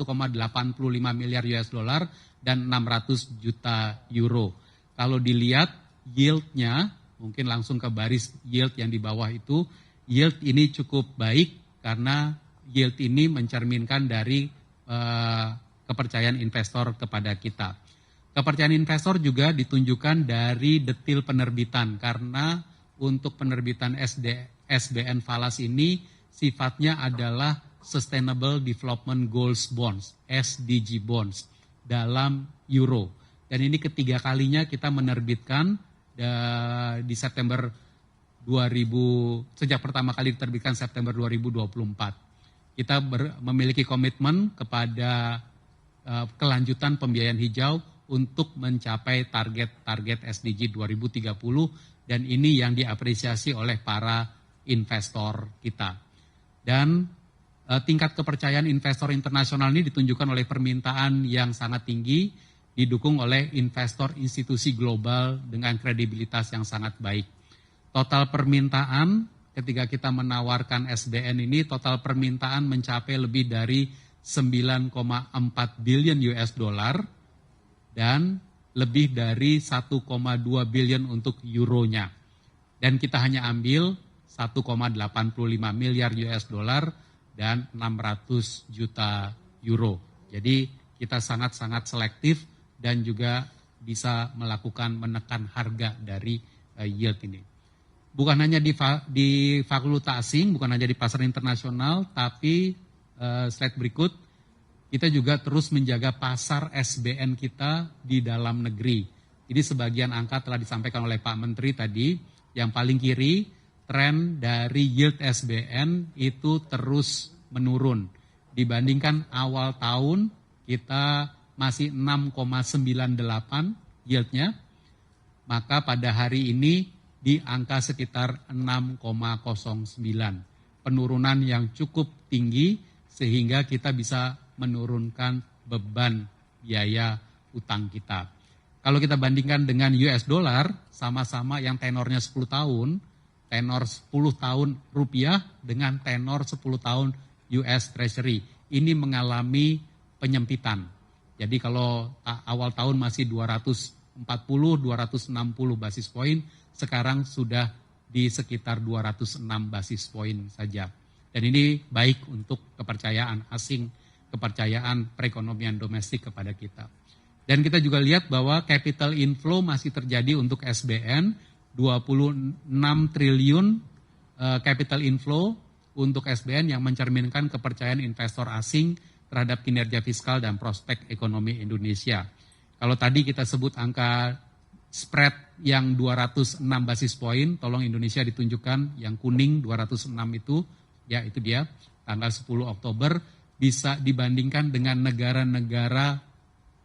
miliar US dollar dan 600 juta euro. Kalau dilihat yieldnya, mungkin langsung ke baris yield yang di bawah itu, yield ini cukup baik karena yield ini mencerminkan dari kepercayaan investor kepada kita. Kepercayaan investor juga ditunjukkan dari detil penerbitan karena untuk penerbitan SBN falas ini sifatnya adalah Sustainable Development Goals Bonds, SDG Bonds, dalam euro. Dan ini ketiga kalinya kita menerbitkan di September 2000, sejak pertama kali diterbitkan September 2024. Kita memiliki komitmen kepada kelanjutan pembiayaan hijau untuk mencapai target SDG 2030 dan ini yang diapresiasi oleh para investor kita. Dan tingkat kepercayaan investor internasional ini ditunjukkan oleh permintaan yang sangat tinggi, didukung oleh investor institusi global dengan kredibilitas yang sangat baik. Total permintaan ketika kita menawarkan SBN ini, total permintaan mencapai lebih dari 9,4 billion US dollar dan lebih dari 1,2 billion untuk euronya. Dan kita hanya ambil 1,85 miliar US dollar dan 600 juta euro. Jadi kita sangat-sangat selektif dan juga bisa melakukan menekan harga dari yield ini. Bukan hanya di valuta asing, bukan hanya di pasar internasional, tapi slide berikut, kita juga terus menjaga pasar SBN kita di dalam negeri. Jadi sebagian angka telah disampaikan oleh Pak Menteri tadi, yang paling kiri, tren dari yield SBN itu terus menurun. Dibandingkan awal tahun, kita masih 6,98 yieldnya, maka pada hari ini di angka sekitar 6,09. Penurunan yang cukup tinggi sehingga kita bisa menurunkan beban biaya utang kita. Kalau kita bandingkan dengan US dollar, sama-sama yang tenornya 10 tahun, tenor 10 tahun rupiah dengan tenor 10 tahun US Treasury. Ini mengalami penyempitan. Jadi kalau awal tahun masih 240-260 basis poin, sekarang sudah di sekitar 206 basis poin saja. Dan ini baik untuk kepercayaan asing, kepercayaan perekonomian domestik kepada kita. Dan kita juga lihat bahwa capital inflow masih terjadi untuk SBN, 26 triliun capital inflow untuk SBN yang mencerminkan kepercayaan investor asing terhadap kinerja fiskal dan prospek ekonomi Indonesia. Kalau tadi kita sebut angka spread yang 206 basis poin, tolong Indonesia ditunjukkan yang kuning 206 itu, ya itu dia, tanggal 10 Oktober, bisa dibandingkan dengan negara-negara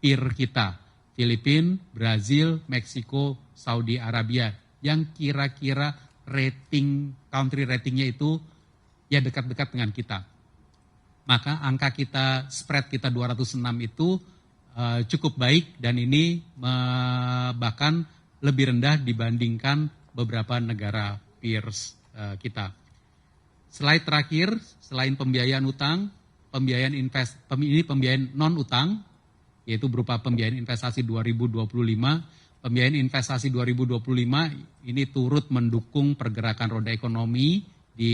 peer kita, Filipina, Brazil, Meksiko, Saudi Arabia, yang kira-kira country ratingnya itu ya dekat-dekat dengan kita. maka angka kita, spread kita 206 itu cukup baik dan ini bahkan lebih rendah dibandingkan beberapa negara peers kita. Slide terakhir, selain pembiayaan utang, pembiayaan non-utang, yaitu berupa pembiayaan investasi 2025. Pembiayaan investasi 2025 ini turut mendukung pergerakan roda ekonomi di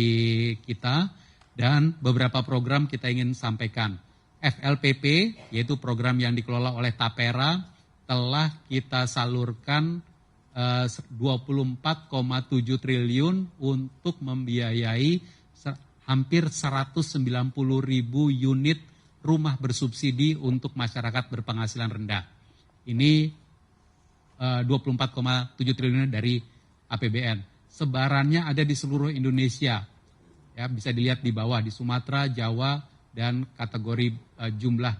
kita dan beberapa program kita ingin sampaikan. FLPP, yaitu program yang dikelola oleh Tapera, telah kita salurkan 24,7 triliun untuk membiayai hampir 190.000 unit rumah bersubsidi untuk masyarakat berpenghasilan rendah. Ini 24,7 triliun dari APBN. Sebarannya ada di seluruh Indonesia. Ya, bisa dilihat di bawah, di Sumatera, Jawa, dan kategori jumlah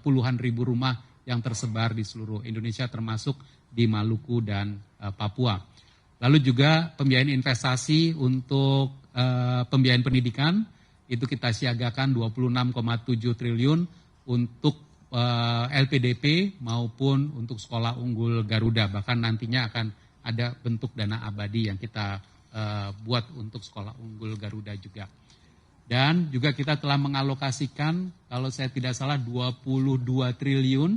puluhan ribu rumah yang tersebar di seluruh Indonesia termasuk di Maluku dan Papua. Lalu juga pembiayaan investasi untuk pembiayaan pendidikan, itu kita siagakan 26,7 triliun untuk LPDP maupun untuk sekolah unggul Garuda. Bahkan nantinya akan ada bentuk dana abadi yang kita buat untuk sekolah unggul Garuda juga. Dan juga kita telah mengalokasikan, kalau saya tidak salah, 22 triliun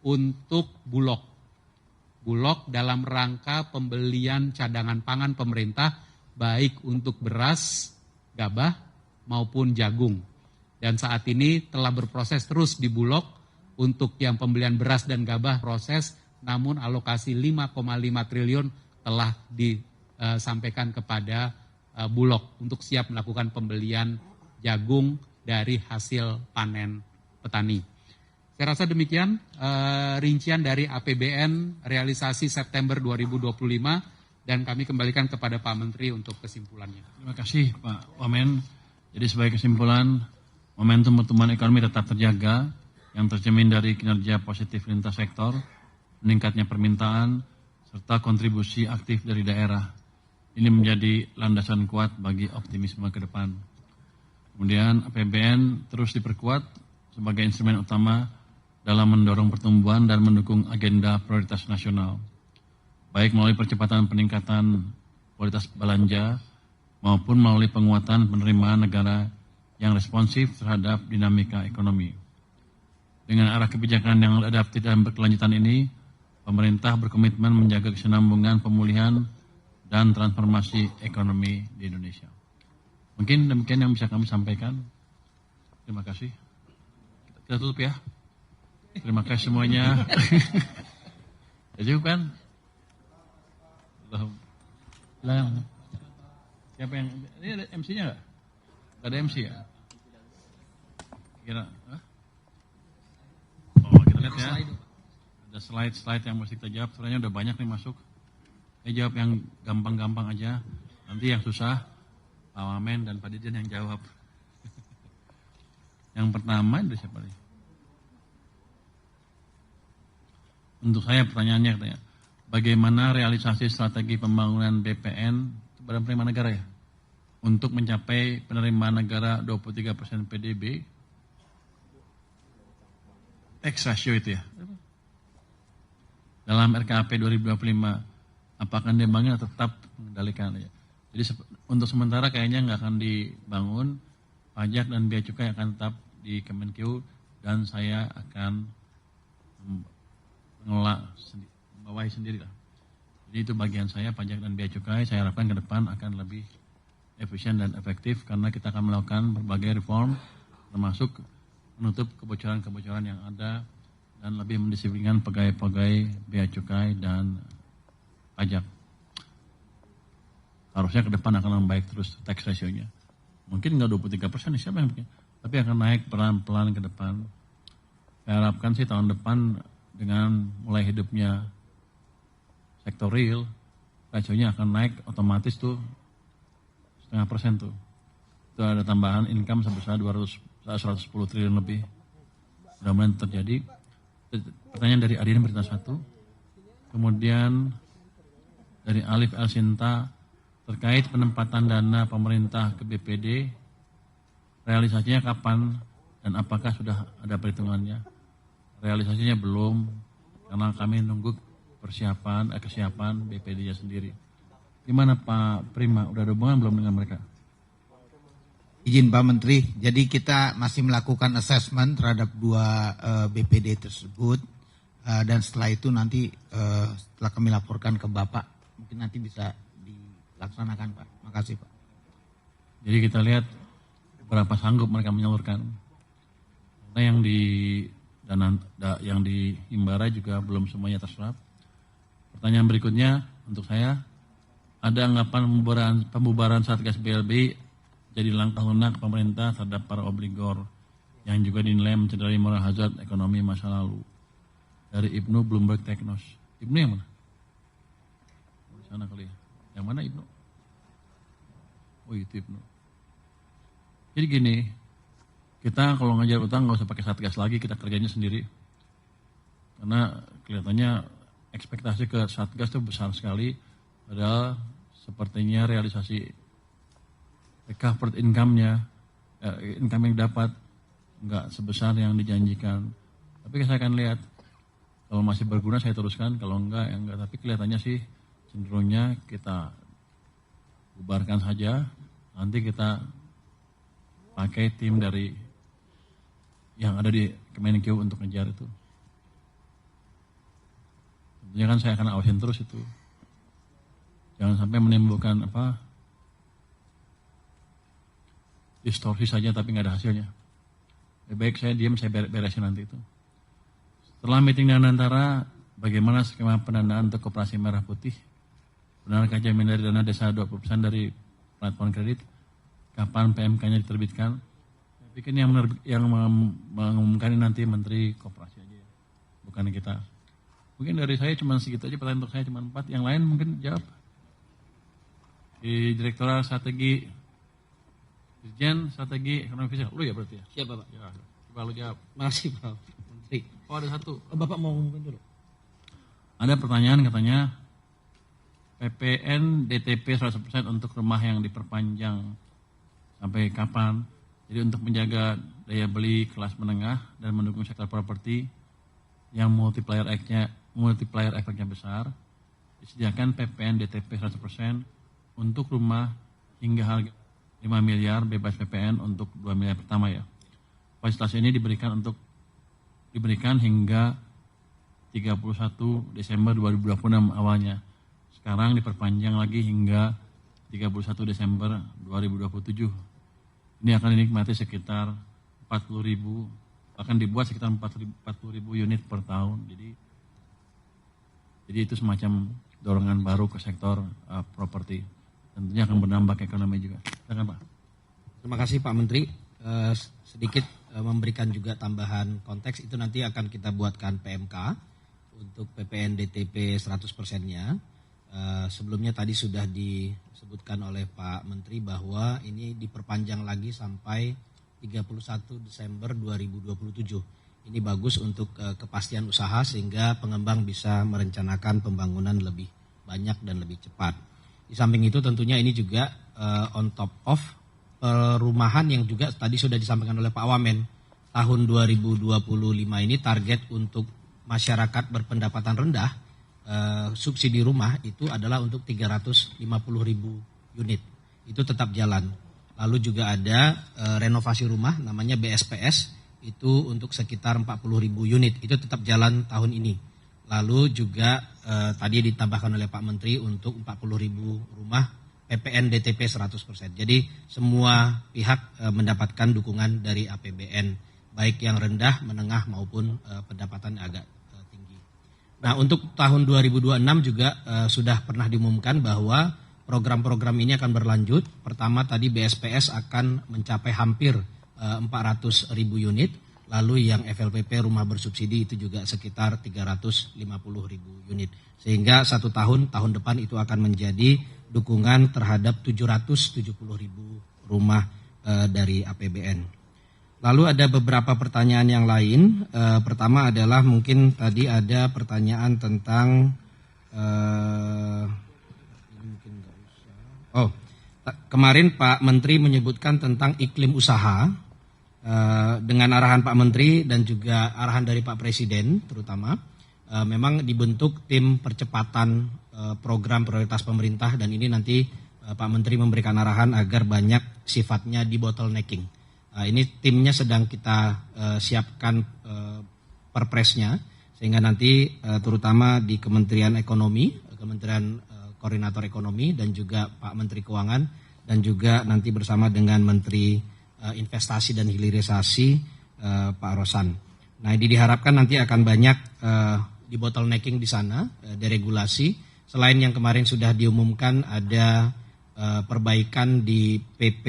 untuk Bulog. Bulog dalam rangka pembelian cadangan pangan pemerintah, baik untuk beras, gabah, maupun jagung. Dan saat ini telah berproses terus di Bulog untuk yang pembelian beras dan gabah proses, namun alokasi 5,5 triliun telah disampaikan kepada Bulog untuk siap melakukan pembelian jagung dari hasil panen petani. Saya rasa demikian rincian dari APBN realisasi September 2025 dan kami kembalikan kepada Pak Menteri untuk kesimpulannya. Terima kasih Pak Wamen. Jadi sebagai kesimpulan, momentum pertumbuhan ekonomi tetap terjaga yang tercermin dari kinerja positif lintas sektor, meningkatnya permintaan, serta kontribusi aktif dari daerah. Ini menjadi landasan kuat bagi optimisme ke depan. Kemudian APBN terus diperkuat sebagai instrumen utama dalam mendorong pertumbuhan dan mendukung agenda prioritas nasional, baik melalui percepatan peningkatan kualitas belanja maupun melalui penguatan penerimaan negara yang responsif terhadap dinamika ekonomi. Dengan arah kebijakan yang adaptif dan berkelanjutan ini, pemerintah berkomitmen menjaga kesinambungan pemulihan dan transformasi ekonomi di Indonesia. Mungkin demikian yang bisa kami sampaikan. Terima kasih. Kita tutup ya. Terima kasih semuanya. Ya cukup kan? Siapa yang ini ada MC-nya nggak? Nggak ada MC ya? Kira? Oh kita lihat ya. Ada slide yang mesti kita jawab. Sebenarnya udah banyak nih masuk. Saya jawab yang gampang-gampang aja. Nanti yang susah Pak Wamen dan Pak Dirjen yang jawab. Yang pertama itu siapa nih? Untuk saya pertanyaannya katanya, bagaimana realisasi strategi pembangunan BPN kepada penerimaan negara ya? Untuk mencapai penerimaan negara 23% PDB, X ratio itu ya? Dalam RKAP 2025, apakah dibangun atau tetap mengendalikan aja? Jadi untuk sementara kayaknya nggak akan dibangun, pajak dan bea cukai akan tetap di Kemenkeu dan saya akan membawahi sendiri lah. Jadi itu bagian saya, pajak dan bea cukai, saya harapkan ke depan akan lebih efisien dan efektif karena kita akan melakukan berbagai reform termasuk menutup kebocoran-kebocoran yang ada dan lebih mendisiplinkan pegawai-pegawai bea cukai dan pajak. Harusnya ke depan akan membaik terus tax ratio-nya. Mungkin nggak 23%, siapa yang bikin? Tapi akan naik pelan-pelan ke depan. Saya harapkan sih tahun depan dengan mulai hidupnya sektor real, ratio-nya akan naik otomatis tuh 0,5% tuh. Itu ada tambahan income sebesar 110 triliun lebih. Mudah-mudahan terjadi. Pertanyaan dari Adin Berita 1. Kemudian dari Alif Elsinta terkait penempatan dana pemerintah ke BPD, realisasinya kapan dan apakah sudah ada perhitungannya? Realisasinya belum, karena kami nunggu kesiapan BPD-nya sendiri. Gimana Pak Prima, udah ada hubungan belum dengan mereka? Izin Pak Menteri, jadi kita masih melakukan assessment terhadap 2 BPD tersebut, dan setelah itu nanti setelah kami laporkan ke Bapak, mungkin nanti bisa dilaksanakan Pak. Makasih Pak. Jadi kita lihat berapa sanggup mereka menyalurkan. Karena yang di Himbara juga belum semuanya terserap. Pertanyaan berikutnya untuk saya, ada anggapan pembubaran Satgas BLBI jadi langkah lunak pemerintah terhadap para obligor yang juga dinilai mencederai moral hazard ekonomi masa lalu. Dari Ibnu Bloomberg Technos. Ibnu yang mana? Di sana kali ya. Yang mana Ibnu? Oh itu Ibnu. Jadi gini, kita kalau ngajar utang nggak usah pakai Satgas lagi, kita kerjanya sendiri. Karena kelihatannya ekspektasi ke Satgas itu besar sekali, padahal sepertinya realisasi recovered income-nya, income yang dapat nggak sebesar yang dijanjikan. Tapi saya akan lihat, kalau masih berguna saya teruskan, kalau enggak ya enggak. Tapi kelihatannya sih cenderungnya kita bubarkan saja, nanti kita pakai tim dari yang ada di Kemenkeu untuk ngejar itu. Tentunya kan saya akan awasin terus itu. Jangan sampai menimbulkan distorsi saja tapi nggak ada hasilnya. Lebih baik saya diam, saya beresin nanti itu. Setelah meeting dengan antara, bagaimana skema pendanaan untuk Koperasi Merah Putih? Benarkah jaminan dari dana desa 20% dari platform kredit? Kapan PMK-nya diterbitkan? Saya pikir yang mengumumkan ini nanti Menteri Koperasi aja ya, bukan kita. Mungkin dari saya cuma segitu aja, pertanyaan untuk saya cuma 4, yang lain mungkin jawab. Di Direktorat Strategi, Dirjen Strategi Ekonomi Fiskal, lu ya berarti ya? Siap Bapak. Ya, coba lu jawab. Makasih Pak Menteri. Oh ada satu. Bapak mau ngomongin dulu. Ada pertanyaan katanya, PPN DTP 100% untuk rumah yang diperpanjang sampai kapan? Jadi untuk menjaga daya beli kelas menengah dan mendukung sektor properti yang multiplier efeknya besar, disediakan PPN DTP 100% untuk rumah hingga harga 5 miliar bebas PPN untuk 2 miliar pertama ya. Fasilitas ini diberikan hingga 31 Desember 2026 awalnya. Sekarang diperpanjang lagi hingga 31 Desember 2027. Ini akan dinikmati sekitar 40.000, akan dibuat sekitar 40.000 unit per tahun. Jadi itu semacam dorongan baru ke sektor properti. Tentunya akan berdampak ekonomi juga. Silakan Pak. Terima kasih Pak Menteri. Sedikit memberikan juga tambahan konteks, itu nanti akan kita buatkan PMK untuk PPN DTP 100%-nya. Sebelumnya tadi sudah disebutkan oleh Pak Menteri bahwa ini diperpanjang lagi sampai 31 Desember 2027. Ini bagus untuk kepastian usaha sehingga pengembang bisa merencanakan pembangunan lebih banyak dan lebih cepat. Di samping itu tentunya ini juga on top of perumahan yang juga tadi sudah disampaikan oleh Pak Wamen. Tahun 2025 ini target untuk masyarakat berpendapatan rendah, subsidi rumah itu adalah untuk 350.000 unit. Itu tetap jalan. Lalu juga ada renovasi rumah namanya BSPS, itu untuk sekitar 40.000 unit. Itu tetap jalan tahun ini. Lalu juga tadi ditambahkan oleh Pak Menteri untuk 40.000 rumah PPN DTP 100%. Jadi semua pihak mendapatkan dukungan dari APBN, baik yang rendah, menengah maupun pendapatan agak tinggi. Nah untuk tahun 2026 juga sudah pernah diumumkan bahwa program-program ini akan berlanjut. Pertama tadi BSPS akan mencapai hampir 400.000 unit. Lalu yang FLPP rumah bersubsidi itu juga sekitar 350.000 unit. Sehingga tahun depan itu akan menjadi dukungan terhadap 770.000 rumah dari APBN. Lalu ada beberapa pertanyaan yang lain. Pertama adalah mungkin tadi ada pertanyaan tentang kemarin Pak Menteri menyebutkan tentang iklim usaha dengan arahan Pak Menteri dan juga arahan dari Pak Presiden terutama memang dibentuk tim percepatan program prioritas pemerintah dan ini nanti Pak Menteri memberikan arahan agar banyak sifatnya di bottlenecking. Ini timnya sedang kita siapkan perpresnya sehingga nanti terutama di Kementerian Ekonomi, Kementerian Koordinator Ekonomi dan juga Pak Menteri Keuangan dan juga nanti bersama dengan Menteri Investasi dan Hilirisasi Pak Rosan. Nah, ini diharapkan nanti akan banyak di bottlenecking di sana, deregulasi. Selain yang kemarin sudah diumumkan ada perbaikan di PP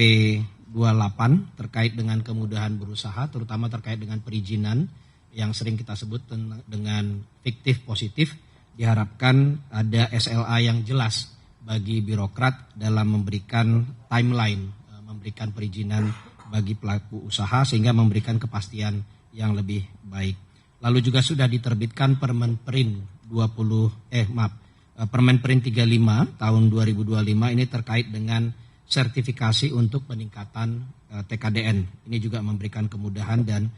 28 terkait dengan kemudahan berusaha, terutama terkait dengan perizinan yang sering kita sebut dengan fiktif positif. Diharapkan ada SLA yang jelas bagi birokrat dalam memberikan timeline, memberikan perizinan bagi pelaku usaha sehingga memberikan kepastian yang lebih baik. Lalu juga sudah diterbitkan Permenperin 35 tahun 2025 ini terkait dengan sertifikasi untuk peningkatan TKDN. Ini juga memberikan kemudahan dan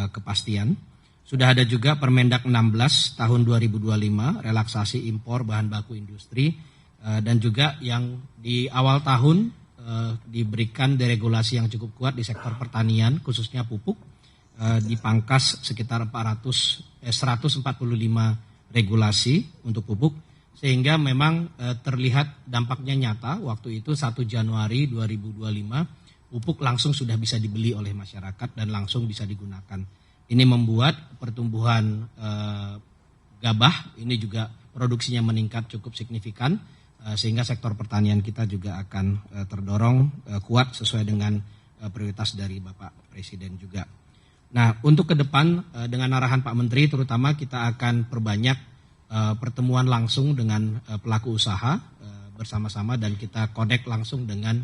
kepastian. Sudah ada juga Permendak 16 tahun 2025 relaksasi impor bahan baku industri dan juga yang di awal tahun diberikan deregulasi yang cukup kuat di sektor pertanian khususnya pupuk dipangkas sekitar 145 regulasi untuk pupuk sehingga memang terlihat dampaknya nyata. Waktu itu 1 Januari 2025 pupuk langsung sudah bisa dibeli oleh masyarakat dan langsung bisa digunakan. Ini membuat pertumbuhan gabah ini juga produksinya meningkat cukup signifikan sehingga sektor pertanian kita juga akan terdorong kuat sesuai dengan prioritas dari Bapak Presiden juga. Nah, untuk ke depan dengan arahan Pak Menteri terutama kita akan perbanyak pertemuan langsung dengan pelaku usaha bersama-sama dan kita connect langsung dengan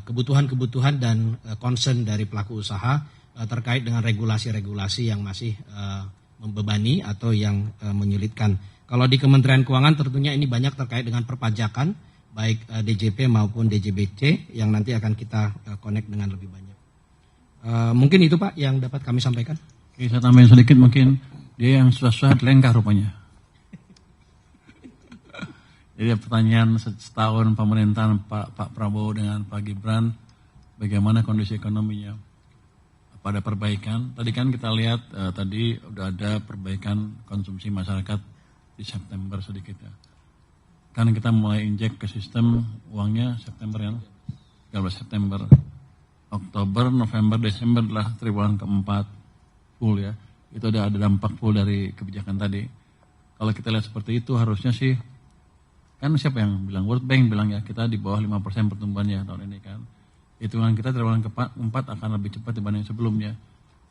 kebutuhan-kebutuhan dan concern dari pelaku usaha terkait dengan regulasi-regulasi yang masih membebani atau yang menyulitkan. Kalau di Kementerian Keuangan tentunya ini banyak terkait dengan perpajakan, baik DJP maupun DJBC yang nanti akan kita connect dengan lebih banyak. Mungkin itu Pak yang dapat kami sampaikan. Oke, saya tambahin sedikit mungkin dia yang susah-susah lengkah rupanya. Jadi pertanyaan setahun pemerintahan Pak Prabowo dengan Pak Gibran, bagaimana kondisi ekonominya? Pada perbaikan, tadi kan kita lihat tadi udah ada perbaikan konsumsi masyarakat di September sedikit ya. Kan kita mulai injek ke sistem uangnya September ya, 13 September, Oktober, November, Desember adalah triwulan keempat full ya. Itu ada dampak full dari kebijakan tadi. Kalau kita lihat seperti itu harusnya sih, kan siapa yang bilang, World Bank bilang ya kita di bawah 5% pertumbuhannya tahun ini kan. Hitungan kita triwulan keempat akan lebih cepat dibanding sebelumnya.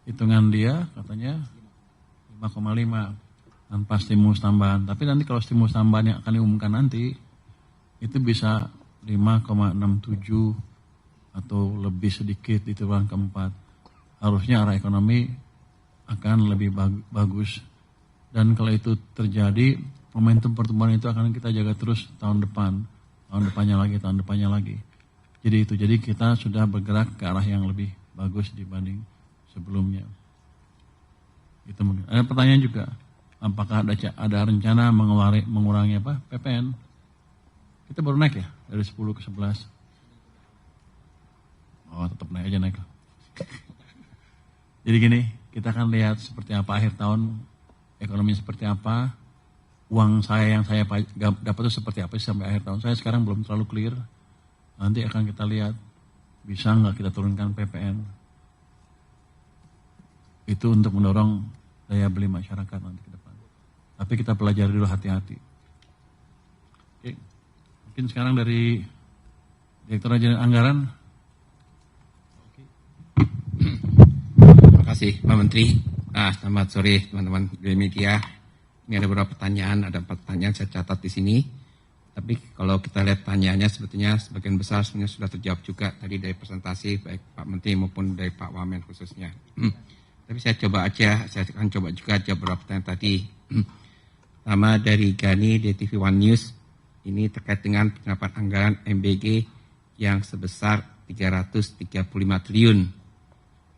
Hitungan dia katanya 5,5 tanpa stimulus tambahan. Tapi nanti kalau stimulus tambahan yang akan diumumkan nanti itu bisa 5,67 atau lebih sedikit di triwulan keempat. Harusnya arah ekonomi akan lebih bagus. Dan kalau itu terjadi, momentum pertumbuhan itu akan kita jaga terus tahun depannya lagi. Jadi kita sudah bergerak ke arah yang lebih bagus dibanding sebelumnya. Itu mungkin. Ada pertanyaan juga, apakah ada rencana mengurangi PPN? Kita baru naik ya dari 10 ke 11. Oh, tetap naik aja naik. Jadi gini, kita akan lihat seperti apa akhir tahun, ekonomi seperti apa, uang saya yang saya dapat itu seperti apa sampai akhir tahun. Saya sekarang belum terlalu clear. Nanti akan kita lihat bisa nggak kita turunkan PPN. Itu untuk mendorong daya beli masyarakat nanti ke depan. Tapi kita pelajari dulu hati-hati. Oke. Mungkin sekarang dari Direktur Jenderal Anggaran. Terima kasih Pak Menteri. Selamat sore teman-teman di media. Ini ada beberapa pertanyaan, saya catat di sini. Tapi kalau kita lihat pertanyaannya sebetulnya sebagian besar sebenarnya sudah terjawab juga tadi dari presentasi baik Pak Menteri maupun dari Pak Wamen khususnya. Tapi saya akan coba juga jawab beberapa pertanyaan tadi. Pertama dari Gani di TV One News, ini terkait dengan penerapan anggaran MBG yang sebesar 335 triliun.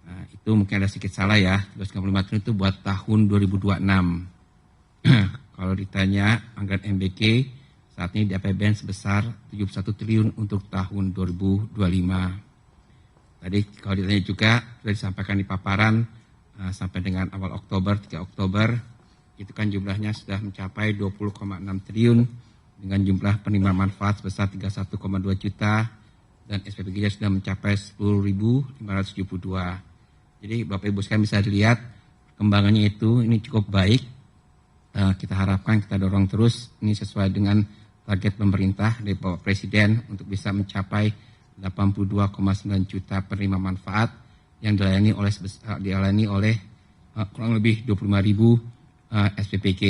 Nah, itu mungkin ada sedikit salah ya, 335 triliun itu buat tahun 2026. Kalau ditanya anggaran MBK, saat ini di APBN sebesar 71 triliun untuk tahun 2025. Tadi kalau ditanya juga, sudah disampaikan di paparan, sampai dengan awal Oktober, 3 Oktober, itu kan jumlahnya sudah mencapai 20,6 triliun, dengan jumlah penerima manfaat sebesar 31,2 juta, dan SPPG sudah mencapai 10.572. Jadi Bapak Ibu sekalian bisa dilihat perkembangannya itu ini cukup baik. Kita harapkan kita dorong terus ini sesuai dengan target pemerintah dari Bapak Presiden untuk bisa mencapai 82,9 juta penerima manfaat yang dilayani oleh kurang lebih 25.000 SPPG.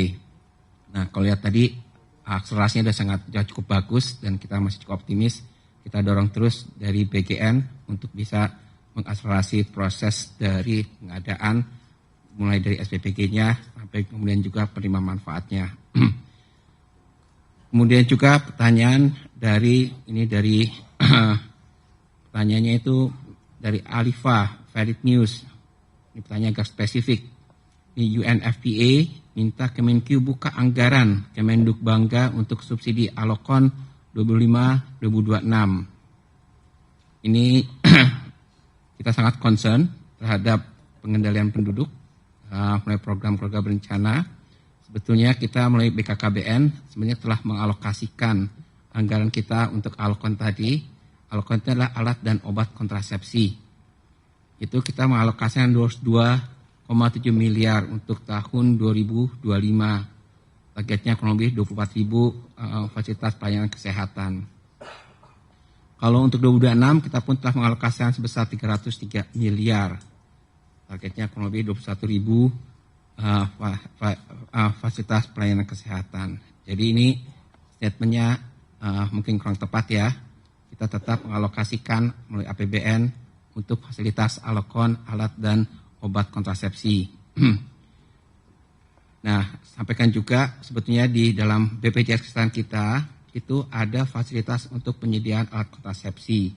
Nah, kalau lihat tadi akselerasinya sudah cukup bagus dan kita masih cukup optimis. Kita dorong terus dari BGN untuk bisa mengakselerasi proses dari pengadaan mulai dari SPPG-nya sampai kemudian juga penerima manfaatnya. Kemudian juga pertanyaan pertanyaannya itu dari Alifa Valid News. Ini pertanyaan agak spesifik. Ini UNFPA minta Kemenkyu buka anggaran Kemenduk Bangga untuk subsidi Alokon 2025-2026. Ini kita sangat concern terhadap pengendalian penduduk, mulai program-program berencana. Sebetulnya kita melalui BKKBN sebenarnya telah mengalokasikan anggaran kita untuk Alokon tadi. Alokon itu adalah alat dan obat kontrasepsi. Itu kita mengalokasikan 2,7 miliar untuk tahun 2025. Targetnya kurang lebih 24.000 fasilitas pelayanan kesehatan. Kalau untuk 2026 kita pun telah mengalokasikan sebesar 303 miliar. Targetnya kurang lebih 21.000 fasilitas pelayanan kesehatan. Jadi ini statementnya mungkin kurang tepat ya. Kita tetap mengalokasikan melalui APBN untuk fasilitas alokon, alat dan obat kontrasepsi. Nah, sampaikan juga sebetulnya di dalam BPJS Kesehatan kita itu ada fasilitas untuk penyediaan alat kontrasepsi.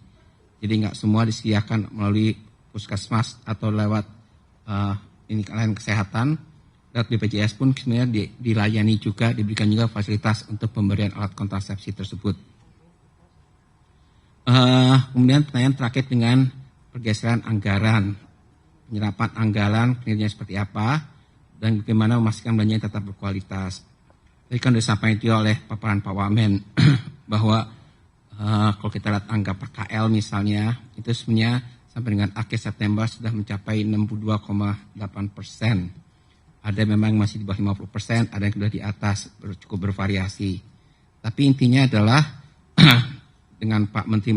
Jadi nggak semua disediakan melalui puskesmas atau lewat layanan kesehatan. Lewat BPJS pun sebenarnya dilayani juga, diberikan juga fasilitas untuk pemberian alat kontrasepsi tersebut. Kemudian pertanyaan terkait dengan pergeseran anggaran, penyerapan anggaran, kinerjanya seperti apa, dan bagaimana memastikan belanjanya tetap berkualitas. Tadi kan sudah disampaikan juga oleh paparan Pak Wamen bahwa kalau kita lihat angka per KL misalnya, itu sebenarnya sampai dengan akhir September sudah mencapai 62,8%. Ada memang masih di bawah 50%, ada yang sudah di atas, cukup bervariasi. Tapi intinya adalah dengan Pak Menteri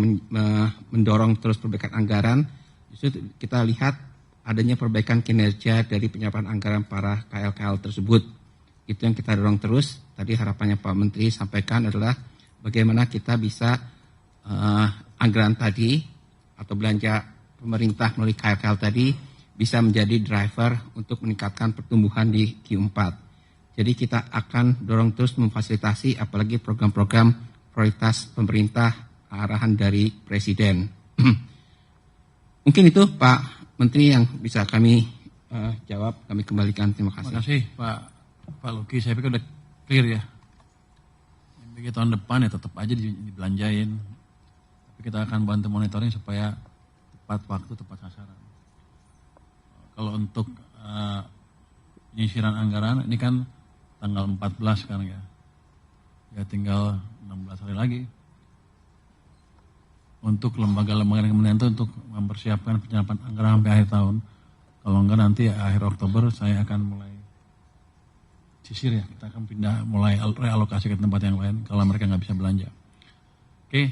mendorong terus perbaikan anggaran, justru kita lihat adanya perbaikan kinerja dari penyerapan anggaran para KL-KL tersebut. Itu yang kita dorong terus. Tadi harapannya Pak Menteri sampaikan adalah bagaimana kita bisa anggaran tadi atau belanja pemerintah melalui KL-KL tadi bisa menjadi driver untuk meningkatkan pertumbuhan di Q4. Jadi kita akan dorong terus memfasilitasi apalagi program-program prioritas pemerintah arahan dari Presiden. Mungkin itu Pak Menteri yang bisa kami jawab, kami kembalikan. Terima kasih. Terima kasih Pak Luki, saya pikir udah clear ya. Begitu tahun depan ya tetap aja dibelanjain. Tapi kita akan bantu monitoring supaya tepat waktu, tepat sasaran. Kalau untuk penyisiran anggaran, ini kan tanggal 14 sekarang ya. Ya tinggal 16 hari lagi. Untuk lembaga-lembaga yang kemudian itu untuk mempersiapkan penyerapan anggaran sampai akhir tahun. Kalau enggak nanti akhir Oktober saya akan mulai sisir ya, kita akan pindah mulai realokasi ke tempat yang lain kalau mereka nggak bisa belanja. Oke,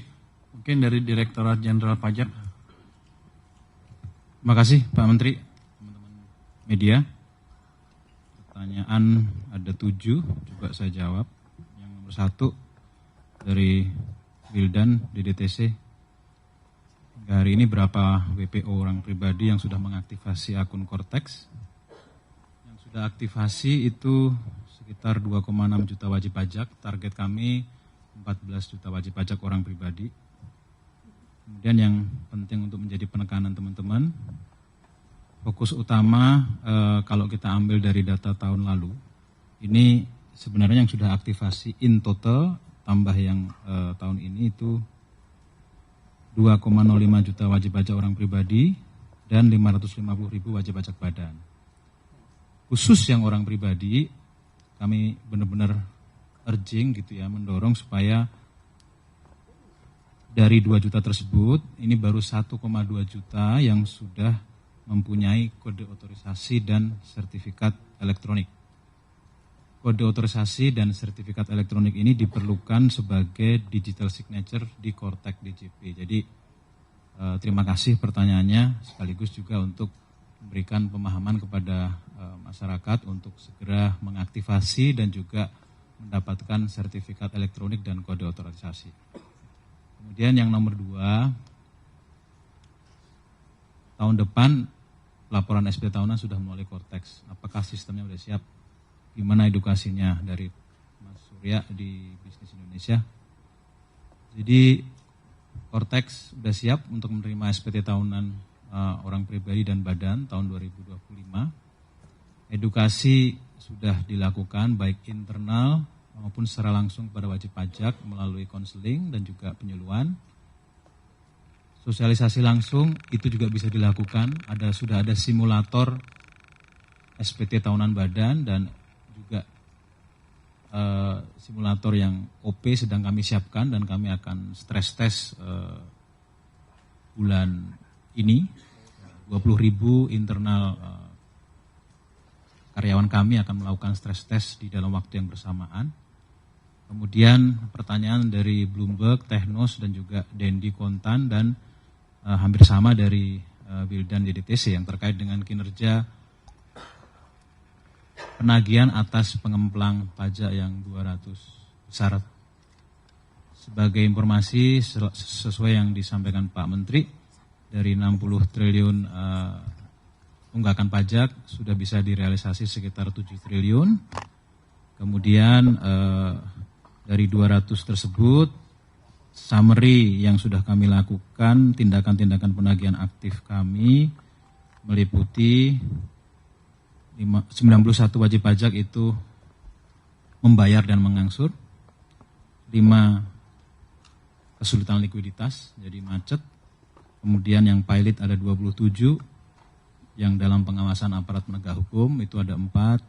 mungkin dari Direktorat Jenderal Pajak. Terima kasih Pak Menteri, teman-teman media. Pertanyaan ada 7, juga saya jawab. Yang nomor 1 dari Wildan DDTC. Hingga hari ini berapa WPO orang pribadi yang sudah mengaktifasi akun Cortex? Yang sudah aktifasi itu sekitar 2,6 juta wajib pajak, target kami 14 juta wajib pajak orang pribadi. Kemudian yang penting untuk menjadi penekanan teman-teman, fokus utama kalau kita ambil dari data tahun lalu, ini sebenarnya yang sudah aktivasi in total, tambah yang tahun ini itu 2,05 juta wajib pajak orang pribadi dan 550.000 wajib pajak badan. Khusus yang orang pribadi, kami benar-benar urging gitu ya, mendorong supaya dari 2 juta tersebut, ini baru 1,2 juta yang sudah mempunyai kode otorisasi dan sertifikat elektronik. Kode otorisasi dan sertifikat elektronik ini diperlukan sebagai digital signature di Kortek DJP. Jadi terima kasih pertanyaannya, sekaligus juga untuk memberikan pemahaman kepada masyarakat untuk segera mengaktifasi dan juga mendapatkan sertifikat elektronik dan kode otorisasi. Kemudian yang nomor 2, tahun depan laporan SP tahunan sudah melalui Kortex. Apakah sistemnya sudah siap? Gimana edukasinya dari Mas Surya di Bisnis Indonesia? Jadi Kortex sudah siap untuk menerima SPT tahunan orang pribadi dan badan tahun 2025. Edukasi sudah dilakukan baik internal maupun secara langsung kepada wajib pajak melalui konseling dan juga penyuluhan. Sosialisasi langsung itu juga bisa dilakukan, sudah ada simulator SPT tahunan badan dan juga simulator yang OP sedang kami siapkan dan kami akan stress test bulan ini. 20.000 internal karyawan kami akan melakukan stress test di dalam waktu yang bersamaan. Kemudian pertanyaan dari Bloomberg, Technos dan juga Dendi Kontan dan hampir sama dari Wildan DDTC yang terkait dengan kinerja penagihan atas pengemplang pajak yang 200 besar. Sebagai informasi sesuai yang disampaikan Pak Menteri, dari 60 triliun tunggakan pajak sudah bisa direalisasi sekitar 7 triliun. Kemudian dari 200 tersebut, summary yang sudah kami lakukan, tindakan-tindakan penagihan aktif kami meliputi 91 wajib pajak itu membayar dan mengangsur, 5 kesulitan likuiditas, jadi macet, kemudian yang pilot ada 27, yang dalam pengawasan aparat penegak hukum itu ada 4,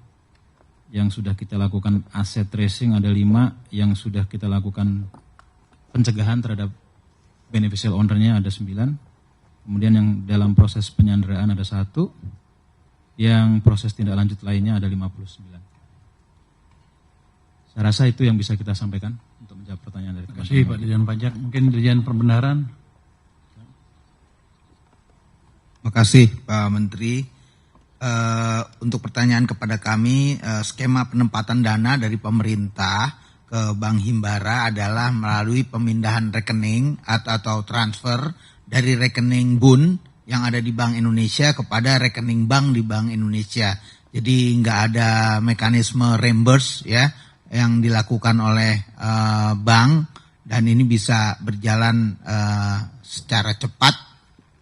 yang sudah kita lakukan aset tracing ada 5, yang sudah kita lakukan pencegahan terhadap beneficial owner-nya ada 9, kemudian yang dalam proses penyanderaan ada 1, yang proses tindak lanjut lainnya ada 59. Saya rasa itu yang bisa kita sampaikan untuk menjawab pertanyaan dari teman-teman. Terima kasih Pak Dirjen Pajak. Mungkin Dirjen Perbendaharaan. Terima kasih Pak Menteri. Untuk pertanyaan kepada kami, skema penempatan dana dari pemerintah ke Bank Himbara adalah melalui pemindahan rekening atau transfer dari rekening BUN yang ada di Bank Indonesia kepada rekening bank di Bank Indonesia. Jadi nggak ada mekanisme reimburse ya yang dilakukan oleh bank, dan ini bisa berjalan secara cepat,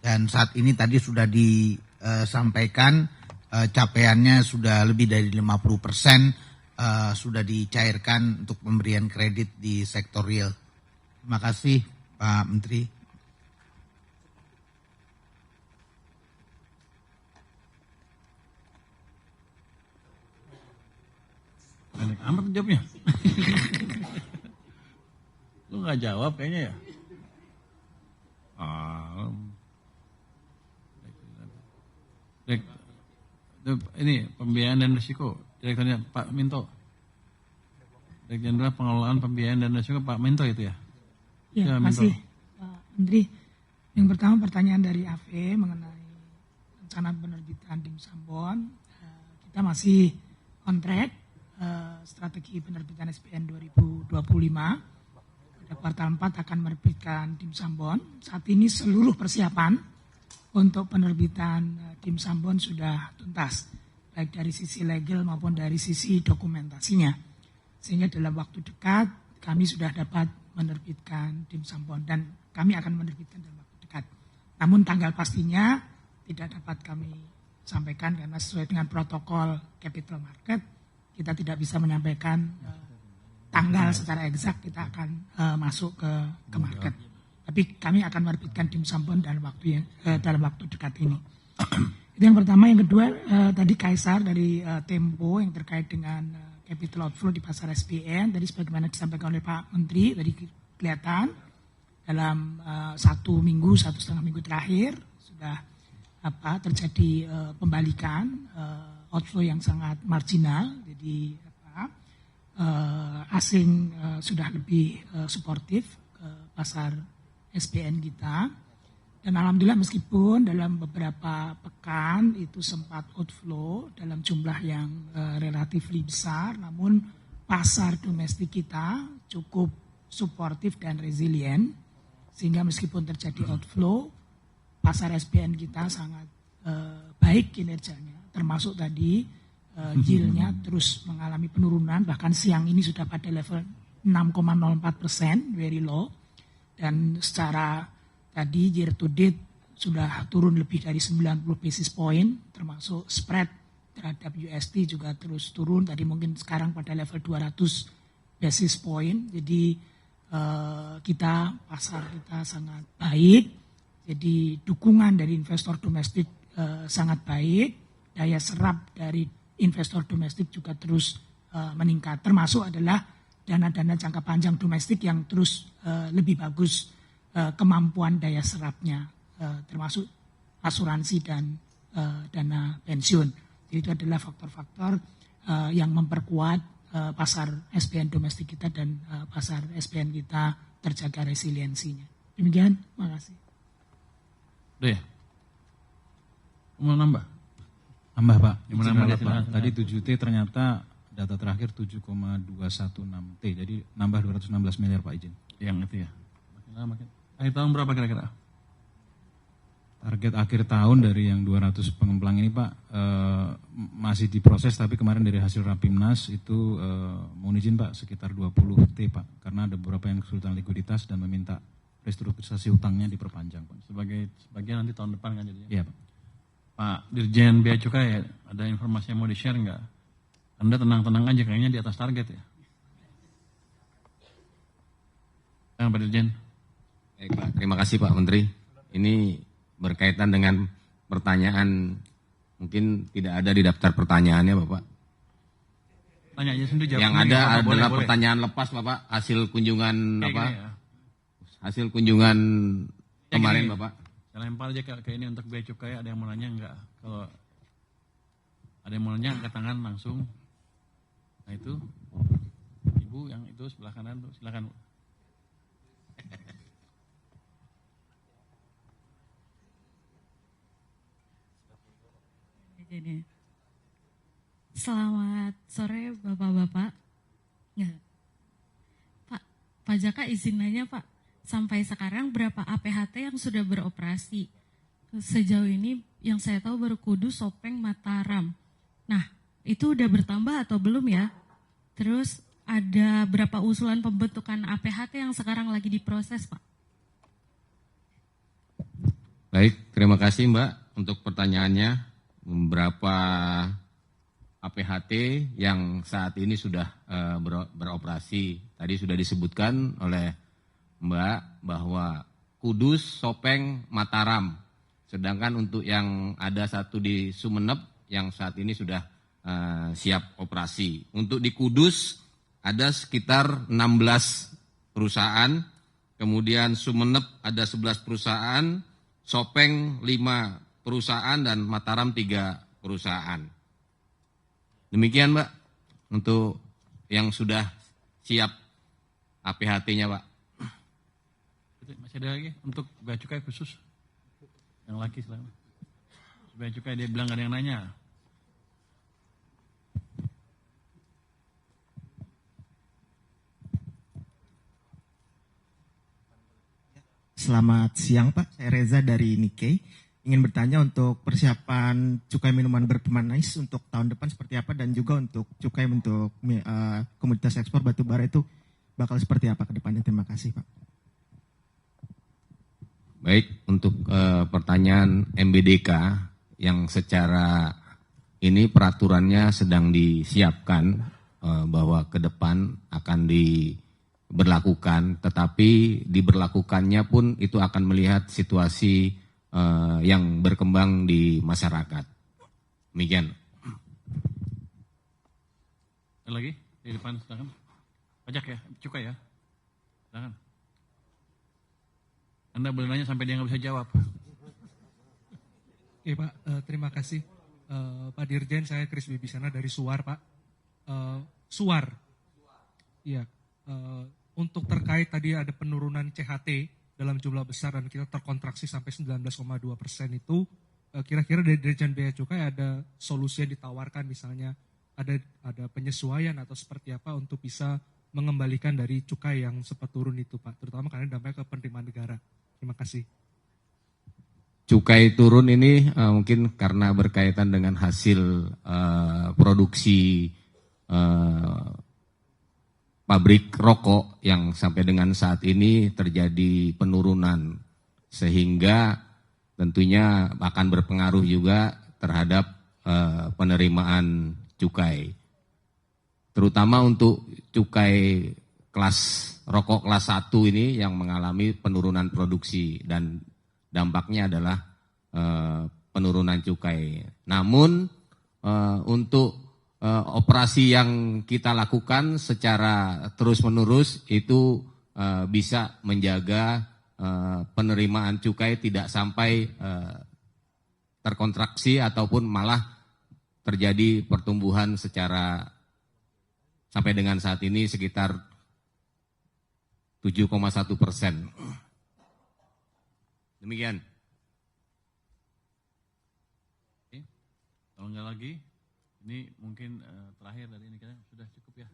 dan saat ini tadi sudah disampaikan capaiannya sudah lebih dari 50% sudah dicairkan untuk pemberian kredit di sektor real. Terima kasih Pak Menteri. Pendek amat jawabnya. Lu nggak jawab kayaknya ya. Ini pembiayaan dan risiko, Direkturnya Pak Minto. Direktur Jenderal Pengelolaan Pembiayaan dan Risiko Pak Minto itu ya. Ya, terima kasih Pak Menteri. Yang pertama pertanyaan dari AVE mengenai rencana penerbitan DIM Sambon. Kita masih on track strategi penerbitan SPN 2025. Pada kuartal 4 akan menerbitkan DIM Sambon. Saat ini seluruh persiapan untuk penerbitan DIM Sambon sudah tuntas, baik dari sisi legal maupun dari sisi dokumentasinya. Sehingga dalam waktu dekat kami sudah dapat menerbitkan DIM Sambon dan kami akan menerbitkan dalam waktu Namun tanggal pastinya tidak dapat kami sampaikan karena sesuai dengan protokol capital market kita tidak bisa menyampaikan tanggal secara eksak kita akan masuk ke market. Tapi kami akan menerbitkan dim sambon dalam waktu dekat ini. Itu yang pertama. Yang kedua tadi Kaisar dari Tempo yang terkait dengan capital outflow di pasar SBN. Tadi sebagaimana disampaikan oleh Pak Menteri tadi kelihatan dalam 1 minggu, 1,5 minggu terakhir sudah terjadi pembalikan outflow yang sangat marginal. Jadi asing sudah lebih suportif ke pasar SBN kita. Dan alhamdulillah meskipun dalam beberapa pekan itu sempat outflow dalam jumlah yang relatif besar, namun pasar domestik kita cukup suportif dan resilient, sehingga meskipun terjadi outflow, pasar SBN kita sangat baik kinerjanya, termasuk tadi yield-nya terus mengalami penurunan, bahkan siang ini sudah pada level 6,04%, very low, dan secara tadi year to date sudah turun lebih dari 90 basis point, termasuk spread terhadap USD juga terus turun. Tadi mungkin sekarang pada level 200 basis point. Jadi pasar kita sangat baik. Jadi dukungan dari investor domestik sangat baik. Daya serap dari investor domestik juga terus meningkat. Termasuk adalah dana-dana jangka panjang domestik yang terus lebih bagus kemampuan daya serapnya, termasuk asuransi dan dana pensiun. Jadi itu adalah faktor-faktor yang memperkuat pasar SBN domestik kita dan pasar SBN kita terjaga resiliensinya. Demikian, terima kasih. Udah ya? Mau nambah? Nambah Pak. Nambah, Pak. Tadi 7T ternyata data terakhir 7,216 T, jadi nambah 216 miliar Pak, izin. Yang itu ya? Makin. Akhir tahun berapa kira-kira? Target akhir tahun dari yang 200 pengemplang ini Pak masih diproses, tapi kemarin dari hasil Rapimnas itu mohon izin Pak sekitar 20 T Pak, karena ada beberapa yang kesulitan likuiditas dan meminta restrukturisasi utangnya diperpanjang Pak. Sebagian nanti tahun depan kan jadinya? Iya Pak. Pak Dirjen Bea Cukai, ada informasi yang mau di-share nggak? Anda tenang-tenang aja, kayaknya di atas target ya. Pak Dirjen. Baik Pak, terima kasih Pak Menteri. Ini berkaitan dengan pertanyaan, mungkin tidak ada di daftar pertanyaannya Bapak. Tanya aja sendiri, jawab. Yang ada adalah pertanyaan lepas Bapak, hasil kunjungan ya. Hasil kunjungan Ya, kemarin gini, Bapak. Saya lempar aja ke ini untuk Bea Cukai, ada yang mau nanya enggak? Kalau ada yang mau nanya, angkat tangan langsung. Nah itu, Ibu yang itu sebelah kanan tuh, silakan. Selamat sore Bapak-Bapak. Pak Jaka izin nanya Pak, sampai sekarang berapa APHT yang sudah beroperasi? Sejauh ini yang saya tahu baru Kudus, Sopeng, Mataram. Nah itu udah bertambah atau belum ya? Terus ada berapa usulan pembentukan APHT yang sekarang lagi diproses Pak? Baik, terima kasih Mbak untuk pertanyaannya. Beberapa APHT yang saat ini sudah beroperasi. Tadi sudah disebutkan oleh Mbak bahwa Kudus, Sopeng, Mataram. Sedangkan untuk yang ada satu di Sumeneb yang saat ini sudah siap operasi. Untuk di Kudus ada sekitar 16 perusahaan, kemudian Sumeneb ada 11 perusahaan, Sopeng 5 perusahaan dan Mataram 3 perusahaan. Demikian Mbak untuk yang sudah siap APHT-nya Pak. Masih ada lagi untuk Bea Cukai khusus? Yang laki selama. Bea Cukai dia bilang gak ada yang nanya. Selamat siang Pak, saya Reza dari Nikkei. Ingin bertanya untuk persiapan cukai minuman berpemanis untuk tahun depan seperti apa, dan juga untuk cukai untuk komoditas ekspor batu bara itu bakal seperti apa ke depannya. Terima kasih Pak. Baik, untuk pertanyaan MBDK yang secara ini peraturannya sedang disiapkan bahwa ke depan akan diberlakukan, tetapi diberlakukannya pun itu akan melihat situasi yang berkembang di masyarakat. Demikian. Ada lagi di depan, silakan. Pajak ya, cukai ya, silakan. Anda boleh nanya sampai dia nggak bisa jawab. Oke Pak, terima kasih. Pak Dirjen, saya Kris Bibisana dari Suar Pak. Suar. Iya. Untuk terkait tadi ada penurunan CHT dalam jumlah besar dan kita terkontraksi sampai 19,2% itu, kira-kira dari Dirjen Bea Cukai ada solusi yang ditawarkan, misalnya ada penyesuaian atau seperti apa untuk bisa mengembalikan dari cukai yang sempat turun itu Pak, terutama karena dampaknya ke penerimaan negara. Terima kasih. Cukai turun ini mungkin karena berkaitan dengan hasil produksi pabrik rokok yang sampai dengan saat ini terjadi penurunan, sehingga tentunya akan berpengaruh juga terhadap penerimaan cukai. Terutama untuk cukai rokok kelas 1 ini yang mengalami penurunan produksi dan dampaknya adalah penurunan cukai. Namun untuk operasi yang kita lakukan secara terus-menerus itu bisa menjaga penerimaan cukai tidak sampai terkontraksi ataupun malah terjadi pertumbuhan secara sampai dengan saat ini sekitar 7,1%. Demikian. Oke. Kalau nggak lagi, ini mungkin terakhir dari ini kita sudah cukup ya.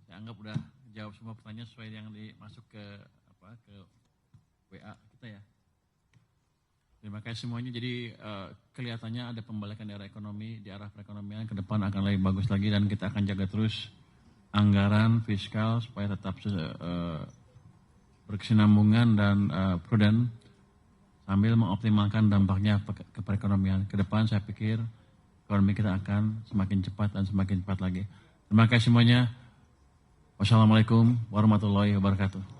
Saya anggap udah jawab semua pertanyaan sesuai yang dimasuk ke WA kita ya. Terima kasih semuanya. Jadi kelihatannya ada pembalikan di arah ekonomi, di arah perekonomian ke depan akan lebih bagus lagi, dan kita akan jaga terus anggaran fiskal supaya tetap berkesinambungan dan prudent sambil mengoptimalkan dampaknya ke perekonomian. Ke depan saya pikir ekonomi kita akan semakin cepat dan semakin cepat lagi. Terima kasih semuanya. Wassalamualaikum warahmatullahi wabarakatuh.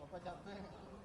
Bapak capek.